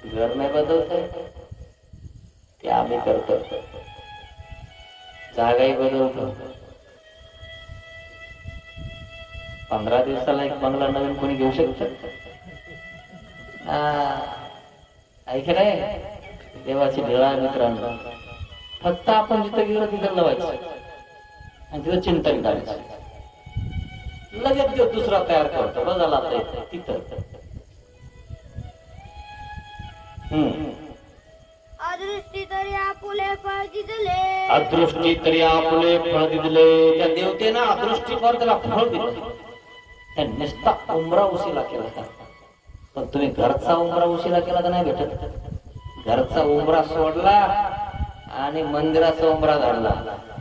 घर नाही बदलत ते आम्ही करतो, जागाही बदलतो. 15 दिवसाला एक बंगला नवीन कोणी घेऊ शकत. ऐक नाही देवाची लीळा मित्रांनो. फक्त आपण जिथं गेलो तिथं लावायचं आणि तिथं चिंतन करायचं, लगेच देव दुसरा तयार करतो. बघायला तिथं अदृष्टी तरी आपुले फळ दिले, अदृष्टी तरी आपुले फळ दिले. त्या देवतेनं अदृष्टीवर त्याला फळ दिलं. त्या नुसता उमरा उशिला केला, पण तुम्ही घरचा उमरा उशिला केला तर नाही भेटत. घरचा उमरा सोडला आणि मंदिराचा उमरा धाडला.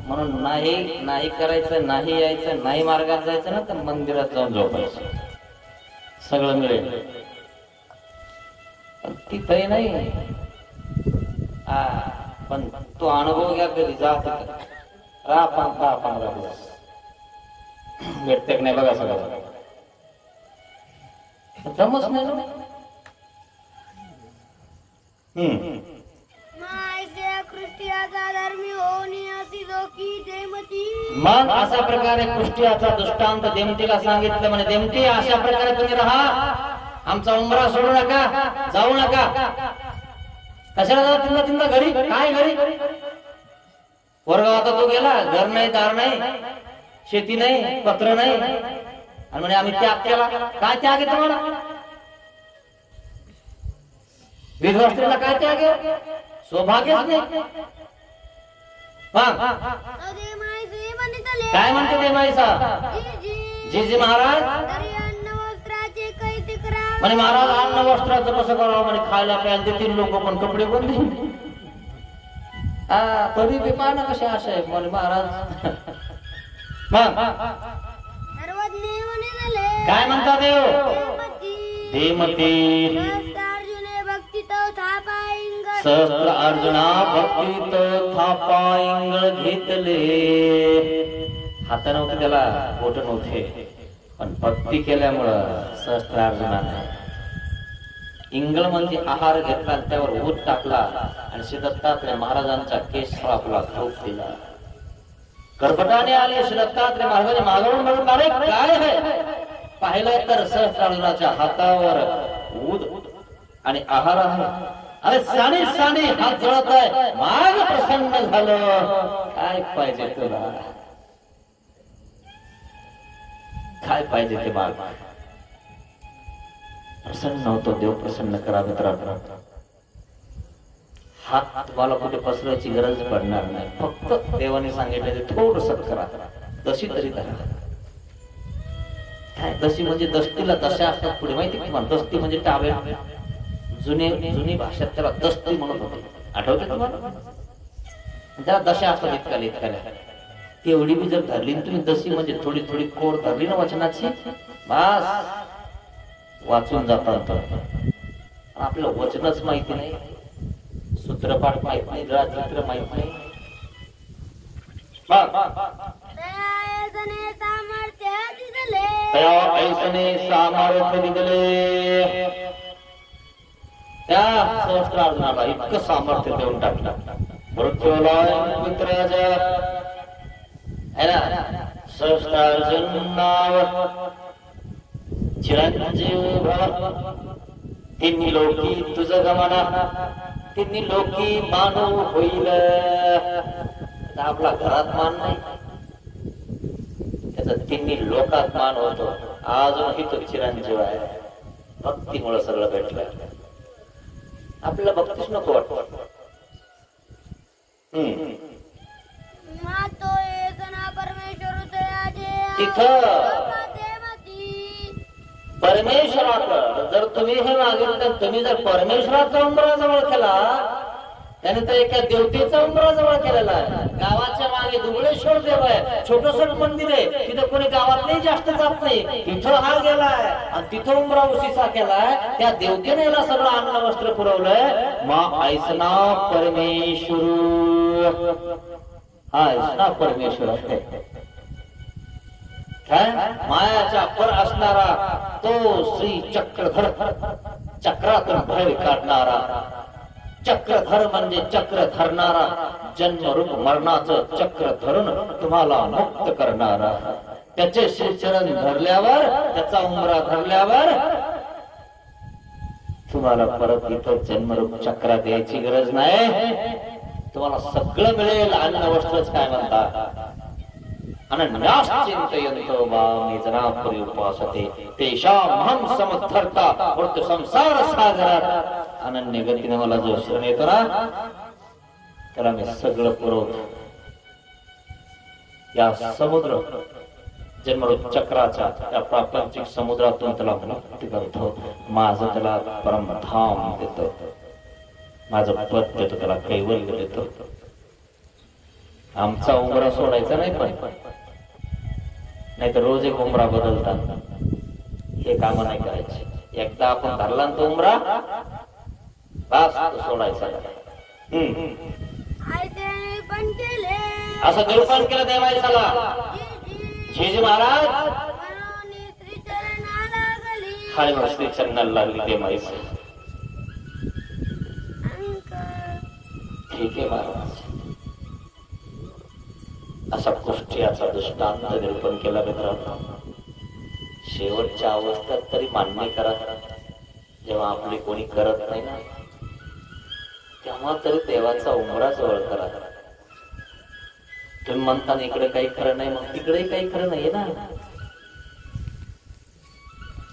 म्हणून नाही नाही करायचं, नाही यायचं, नाही मार्गात जायचं ना, तर मंदिरात जाऊन झोपायचं, सगळं मिळेल. पण तिथंही नाही. पण तो अनुभव घ्या कधी जात राहा 15 दिवस भेटते नाही बघा. सगळं जमच नाही. मायच्या कृष्टियाचा धर्मी होणे अशी जोखी देमती. मग अशा प्रकारे कृष्टियाचा दृष्टांत देमतीला सांगितलं. म्हणे देमती अशा प्रकारे तुम्ही राहा, आमचा उंबरा सोडू नका, जाऊ नका. कशाला जाऊ तिंदा तिंदा घरी? काय घरी? वर्गात तो गेला, घर नाही, दार नाही, शेती नाही, पत्र नाही, आणि म्हणे आम्ही त्याग केला. काय त्याग आहे तुम्हाला? विधवा स्त्रीला काय त्याग आहे? सौभाग्यच नाही. काय म्हणते ते माईसा? जी महाराज म्हणे महाराज अन्न वस्त्राचं कसं करावं? म्हणे खायला प्यायला देतील लोक, पण कपडे कोण देईल? तरी बी पाहा ना कशा आशा आहे. म्हणे महाराज काय म्हणता देव? देमती सहस्त्र अर्जुना भक्तीत थापाईंगळ घेतले. हात नव्हते त्याला, बोट नव्हते, पण भक्ती केल्यामुळं सहस्त्र अर्जुनाने इंगळ म्हणजे आहार घेतला, त्यावर ऊत टाकला आणि श्री दत्तात्रय महाराजांचा केस आपला धूप दिला. कर्पटाने आले श्री दत्तात्रय महाराजांनी मागवून म्हणून अरे काय आहे? पाहिलं तर सहस्त्र अर्जुनाच्या हातावर ऊत आणि आहार आहे. अरे साने साने हात जळत आहे, माग प्रसन्न झालं. काय पाहिजे तुला? काय पाहिजे ते बाळ? प्रसन्न होतो देव. प्रसन्न करा मित्रांनो. हात तुम्हाला कुठे पसरायची गरज पडणार नाही. फक्त देवाने सांगितले थोडस करा, दशी तरी करा. काय दशी म्हणजे दस्तीला दशा असतात पुढे, माहिती तुम्हाला? दस्ती म्हणजे टावे. जुनी भाषेत त्याला दस्ती म्हणत होते, आठवते तुम्हाला? त्याला दशा असतात इतकाले इतकाल्या. तेवढी बी जर धरली तुम्ही दशी म्हणजे थोडी थोडी कोड धरली ना वचनाची, बस वाचून जातात. आपलं वचनच माहिती नाही, सूत्रपाठ माहित नाही, चित्र माहित नाही. सामर्थ्य दिले. त्या सहस्त्र अर्जुनाला इतकं सामर्थ्य देऊन टाकलं. मित्राच्या सहस्त्र अर्जुन नाव चिरंजीव तिन्ही लोकी तुझं गमना, तिन्ही लोकी मानव होईल. आपला घरात मान नाही, त्याचा तिन्ही लोकात मान होतो. अजूनही तो चिरंजीव आहे. भक्तीमुळे सगळं भेटलं. आपल्याला भक्तीच नको वाटत. तिथं परमेश्वराकडे जर तुम्ही हे मागितलं, तुम्ही जर परमेश्वराचा उंबरा जवळ केला, त्याने तर एका देवतेचा उंबरा जवळ केलेला आहे. गावाच्या मागे दुबळेश्वर देव आहे, छोटस मंदिर आहे. तिथं कोणी गावात नाही जास्त जात नाही. तिथं हा गेलाय आणि तिथं उंबरा उशीचा केलाय. त्या देवतेने याला सगळं अन्न वस्त्र पुरवलंय. मा ऐसना परमेश्वर, हा ऐसना परमेश्वर आहे. मायाच्या पर असणारा तो श्री चक्रधर, चक्रातून भय काढणारा. चक्रधर म्हणजे चक्र धरणारा, जन्मरूप मरणाचं चक्र धरून तुम्हाला मुक्त करणारा. त्याचे श्रीचरण धरल्यावर, त्याचा उंबरा धरल्यावर तुम्हाला परत इथं जन्मरूप चक्रात द्यायची गरज नाही. तुम्हाला सगळं मिळेल. अन्न वस्त्रच काय म्हणतात? अनन्यास चिंतयन्तो मां निजनापरि उपासते तेषामहं समर्थर्ता वृत्त संसार सागरात. अनन्य गतीने मला जो शरण येतो ना, त्याला मी सगळं पुरवतो. या समुद्र जन्मरूप चक्राच्या त्या प्रापंचिक समुद्रातून त्याला मुक्ती करतो. माझं त्याला परमधाम देतो, माझं पद देतो, त्याला कैवल्य देतो. आमचा उंबरा सोडायचा नाही, पण नाही तर रोज एक उंबरा बदलतात. हे काम नाही करायचे. एकदा आपण धरला तो उंबरा, बस तो सोडायचा. असं निरूपण केलं देवायचाला. झेजी महाराज खाली श्री चरणाला लागली देवायचं. ठीक आहे महाराज. अशा कुष्ठियाचा दृष्टांत निरूपण केला मित्रांनो. शेवटच्या अवस्थेत तरी मान्य करा, जेव्हा आपली कोणी करत नाही ना तेव्हा तरी देवाचा उंबरा जवळ करा. तुम्ही म्हणता इकडे काही खरं नाही, मग तिकडे काही खरं नाही ना.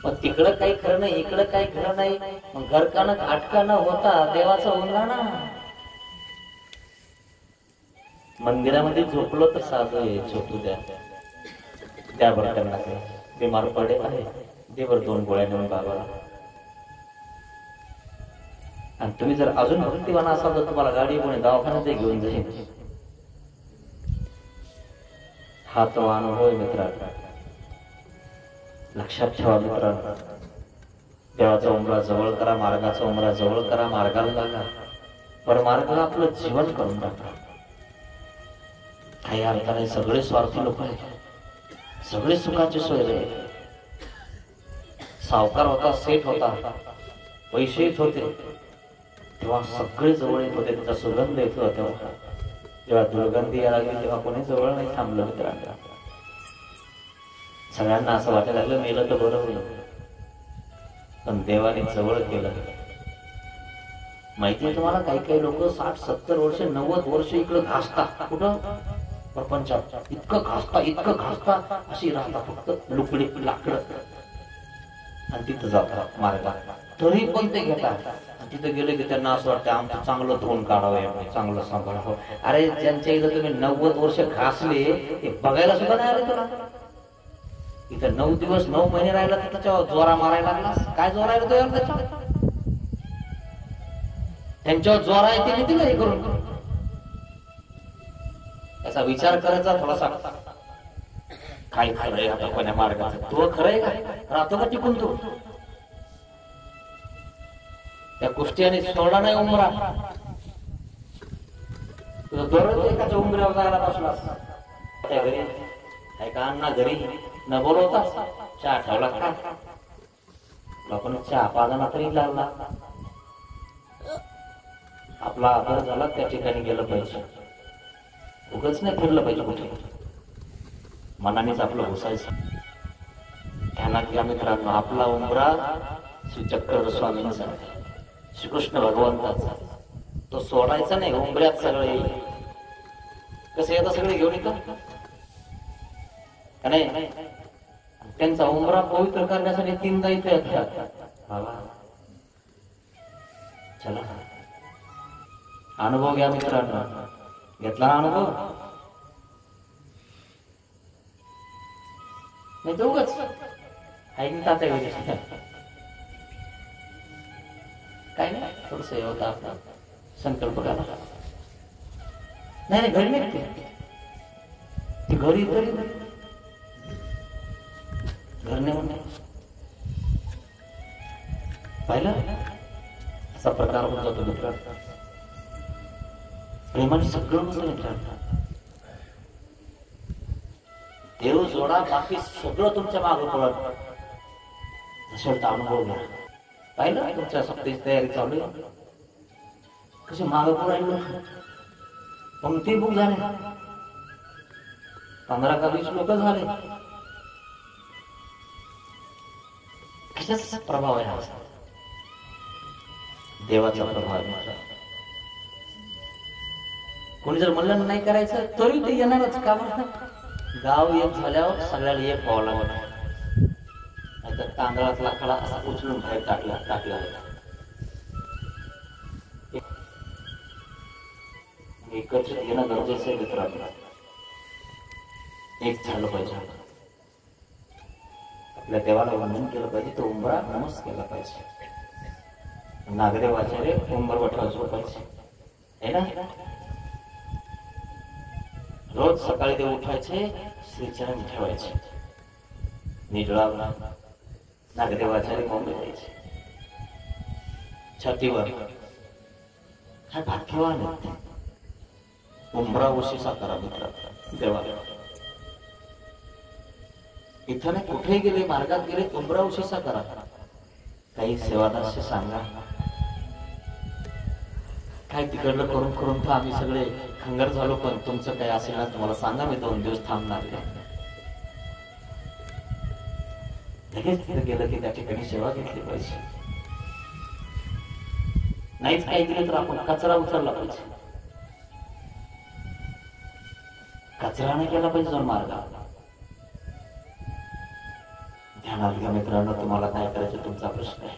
मग तिकडं काही खरं नाही, इकडं काही खरं नाही, मग घरकानं घाटकानं होता देवाचा उंबरा ना. मंदिरामध्ये झोपलो तर साधू आहे, झोपू द्या. त्यावर त्यांना बिमार पडे आहे, देवर 2 गोळ्या नेऊन बाबाला. आणि तुम्ही जर अजून भक्तिवान असाल तर तुम्हाला गाडी कोणी दवाखान्यात घेऊन जाईल. हा तो अनुभव आहे मित्रांनो. लक्षात ठेवा मित्रांनो. देवाचा उंबरा जवळ करा, मार्गाचा उंबरा जवळ करा, मार्गाला लागा. परमार्गाला आपलं जीवन करून टाका. काही अर्थाने सगळे स्वार्थी लोक आहेत, सगळे सुखाची सोय रे. सावकार होता, सेठ होता, पैसे येत होते तेव्हा सगळे जवळ येत होते, त्याचा सुगंध येत होता. तेव्हा जेव्हा दुर्गंधी यायला लागली तेव्हा कोणी जवळ नाही थांबलं मित्रांनो. सगळ्यांना असं वाटायला लागलं मेलं तर बरं होईल, पण देवाने जवळ केलं. माहितीये तुम्हाला, काही काही लोक 60-70 वर्ष 90 वर्ष इकडे घासता, कुठं प्रपंचात इतकं घासता अशी राहता, फक्त लुकडी लाकडं. आणि तिथं जातात मार्गात, तरी पण ते घेतात. तिथे गेले की त्यांना असं वाटतं आमचं चांगलं धुवून काढावं, चांगलं सांभाळावं. अरे ज्यांच्या इथं तुम्ही 90 वर्ष घासले ते बघायला सुद्धा नाही आले तुला. इथं 9 दिवस 9 महिने राहिला तर त्याच्यावर जोरा मारायला लागला. काय जोरा आहे तो यार त्याच्यावर? त्यांच्यावर जोरा आहे ते किती नाही करून याचा विचार करायचा थोडासा. काय खरंय आता कोण्या मार्गाचं? तो खरंय का? राहतो का टिकून तू? त्या कुष्टीने सोडला नाही उंबरा. तुझं दररोज एकाच्या उंबऱ्यावर जायला बसलास. त्या घरी ऐका अण्णा घरी न बोलवता चहा ठेवला का? आपण चहा पाजाना तरी लागला. आपला आदर झाला त्या ठिकाणी गेलं पाहिजे, उगाच नाही फिरलं पाहिजे कुठे. मनानेच आपलं घुसायचं. ध्यानात घ्या मित्रांनो, आपला उंबरा श्री चक्रधर स्वामींचा, श्रीकृष्ण भगवंताचा. तो सोडायचा नाही. उंबऱ्यात सगळे कसे येतात, सगळे घेऊन येतात का नाही? त्यांचा उंबरा पवित्र करण्यासाठी 3दा इथे येतात. चला अनुभव घ्या मित्रांनो. घेतला ना अनुभव? नाही तर उगाच ऐकतात काय नाही. थोडस हे होता आपला संकल्प करा. नाही घरी नाही ती घरी तरी घर नाही म्हणणे पाहिलं. असा प्रकार होत जातो मित्रांनो. प्रेमाने सगळं होतं मित्रांनो. देव जोडा, बाकी सगळं तुमच्या मागं पडत. असेल अनुभव घ्या. पाहिलं तुमच्या सप्ताची तयारी चालू आहे, कशी मागं पडायला पंक्ती बुक झाले. 15 का 20 लोक झाले. कशाचा प्रभाव आहे हा? देवाचा प्रभाव आहे. कोणी जर म्हणलं नाही करायचं तरी ते येणारच. का बरं? गाव एक झाल्यावर सगळ्याला एक व्हावं लागलं. नाहीतर तांदळातला खडा असा उचलून बाहेर टाकला एकत्रित येणं गरजेचं आहे मित्रांनो. एक झालं पाहिजे. आपल्या देवाला वंदन केलं पाहिजे, तो उंबरा नमस्कार केला पाहिजे. नागदेवाचार्य उंबरवटावर झोपायचे है ना. रोज सकाळी ते उठायचे, श्रीचरण ठेवायचे, निजळावला नागदेवाचार्य कोंबे द्यायचे छातीवर. काय भाग्यवान आहेत. उंबरा उशिसा करा मित्र देवाला. इथं नाही कुठेही गेले, मार्गात गेले, उंबरा उशिसा करा. काही सेवादारशी सांगा, काय तिकडलं करून करून तर आम्ही सगळे खंगर झालो, पण तुमचं काय असेल ना तुम्हाला सांगा, मी 2 दिवस थांबणार आहे. लगेच तिथे गेलं की त्या ठिकाणी सेवा घेतली पाहिजे. नाहीच काही केलं तर आपण कचरा उचलला पाहिजे. कचरा नाही केला पाहिजे जाऊन मार्गाला. ध्यानात घ्या मित्रांनो, तुम्हाला काय करायचं तुमचा प्रश्न आहे.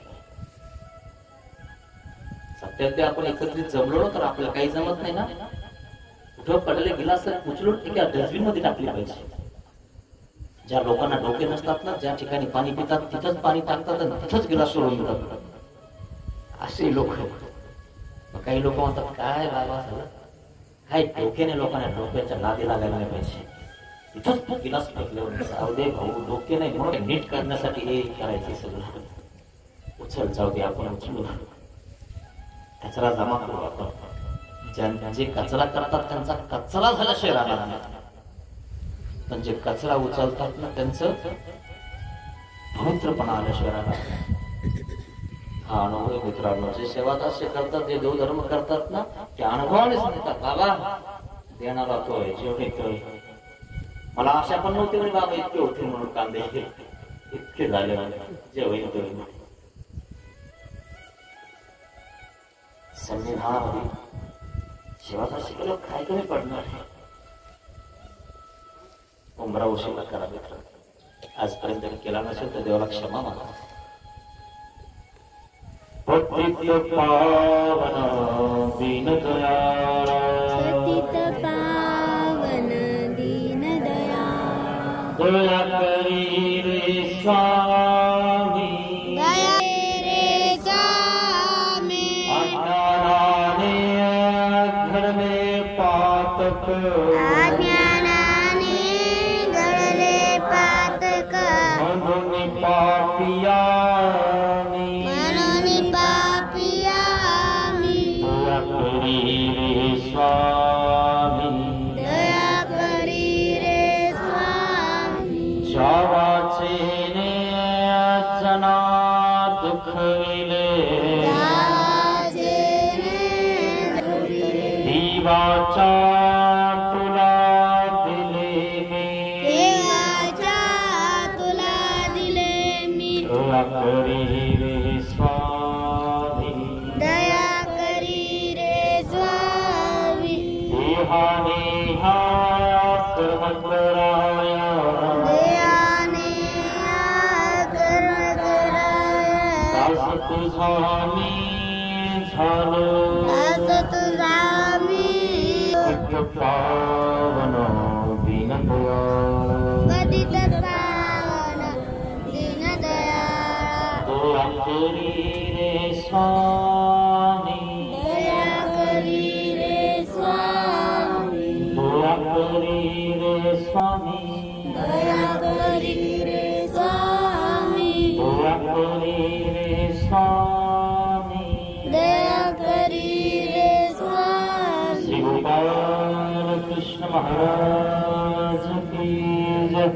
सत्यात आपण एकत्रित जमलो तर आपल्याला काही जमत नाही ना. कुठं पडले गिलास उचलून डस्टबिन मध्ये टाकले पाहिजे. ज्या लोकांना डोके नसतात ना, ज्या ठिकाणी पाणी पितात तिथंच पाणी टाकतात आणि तिथंच गिलास सोडून देतात, असे लोक. काही लोक म्हणतात काय बाबा झालं काय, डोक्याने लोकांना डोक्याच्या नादी लागायला नाही पाहिजे. तिथंच गिलास फेकले. जाऊ दे भाऊ, डोके नाही म्हणून नीट करण्यासाठी हे करायचे सगळं. उचल, जाऊ दे आपण उचलू, कचरा जमा करू आपण. जे कचरा करतात त्यांचा कचरा झाल्याशिवाय राहणार नाही, पण जे कचरा उचलतात ना त्यांचं पवित्रपणा आल्याशिवाय राहणार नाही. हा अनुभव आहे मित्रांनो. जे सेवादास्य करतात, जे देवधर्म करतात ना, ते अनुभवाने सांगतात बाबा देणारा तो आहे, जेवढे मला आशा पण नव्हती म्हणे बाबा इतके होते म्हणून कांदे इतके झाले, जे होईल ते होईल. संविधानामध्ये सेवादास्य केलं काय कमी पडणार आहे. उमरा उशिरा करा मित्र. आजपर्यंत केला नसेल तर देवाला क्षमा मागा. पतित पावन दीन दयाळ, पतित पावन दीन दयाळ, दया करी रे स्वामी, दया रे स्वामी, अज्ञानाने घडले पातक, अज्ञानाने घडले पातक, म्हणून पापिया स्वामी, दया करी रे स्वामी, जावाचे ने जना दुखविले, देवाच्या तुला दिले मी, देवाच्या तुला दिले मी, दया करी रे स्वामी, दया करी रे स्वामी, देहाने हा कर्म कराया, देवाने कर्म कराया, दास तुझा मी झालो, दास तुझा मी, पावन दीन दयाळ, पतित पावन दीन दयाळ, दया करी रे स्वामी, दया करी रे स्वामी, दया करी रे स्वामी, दया करी रे स्वामी, दया करी रे स्वामी, दया करी रे स्वामी. श्री गोपाल कृष्ण महाराज की जय.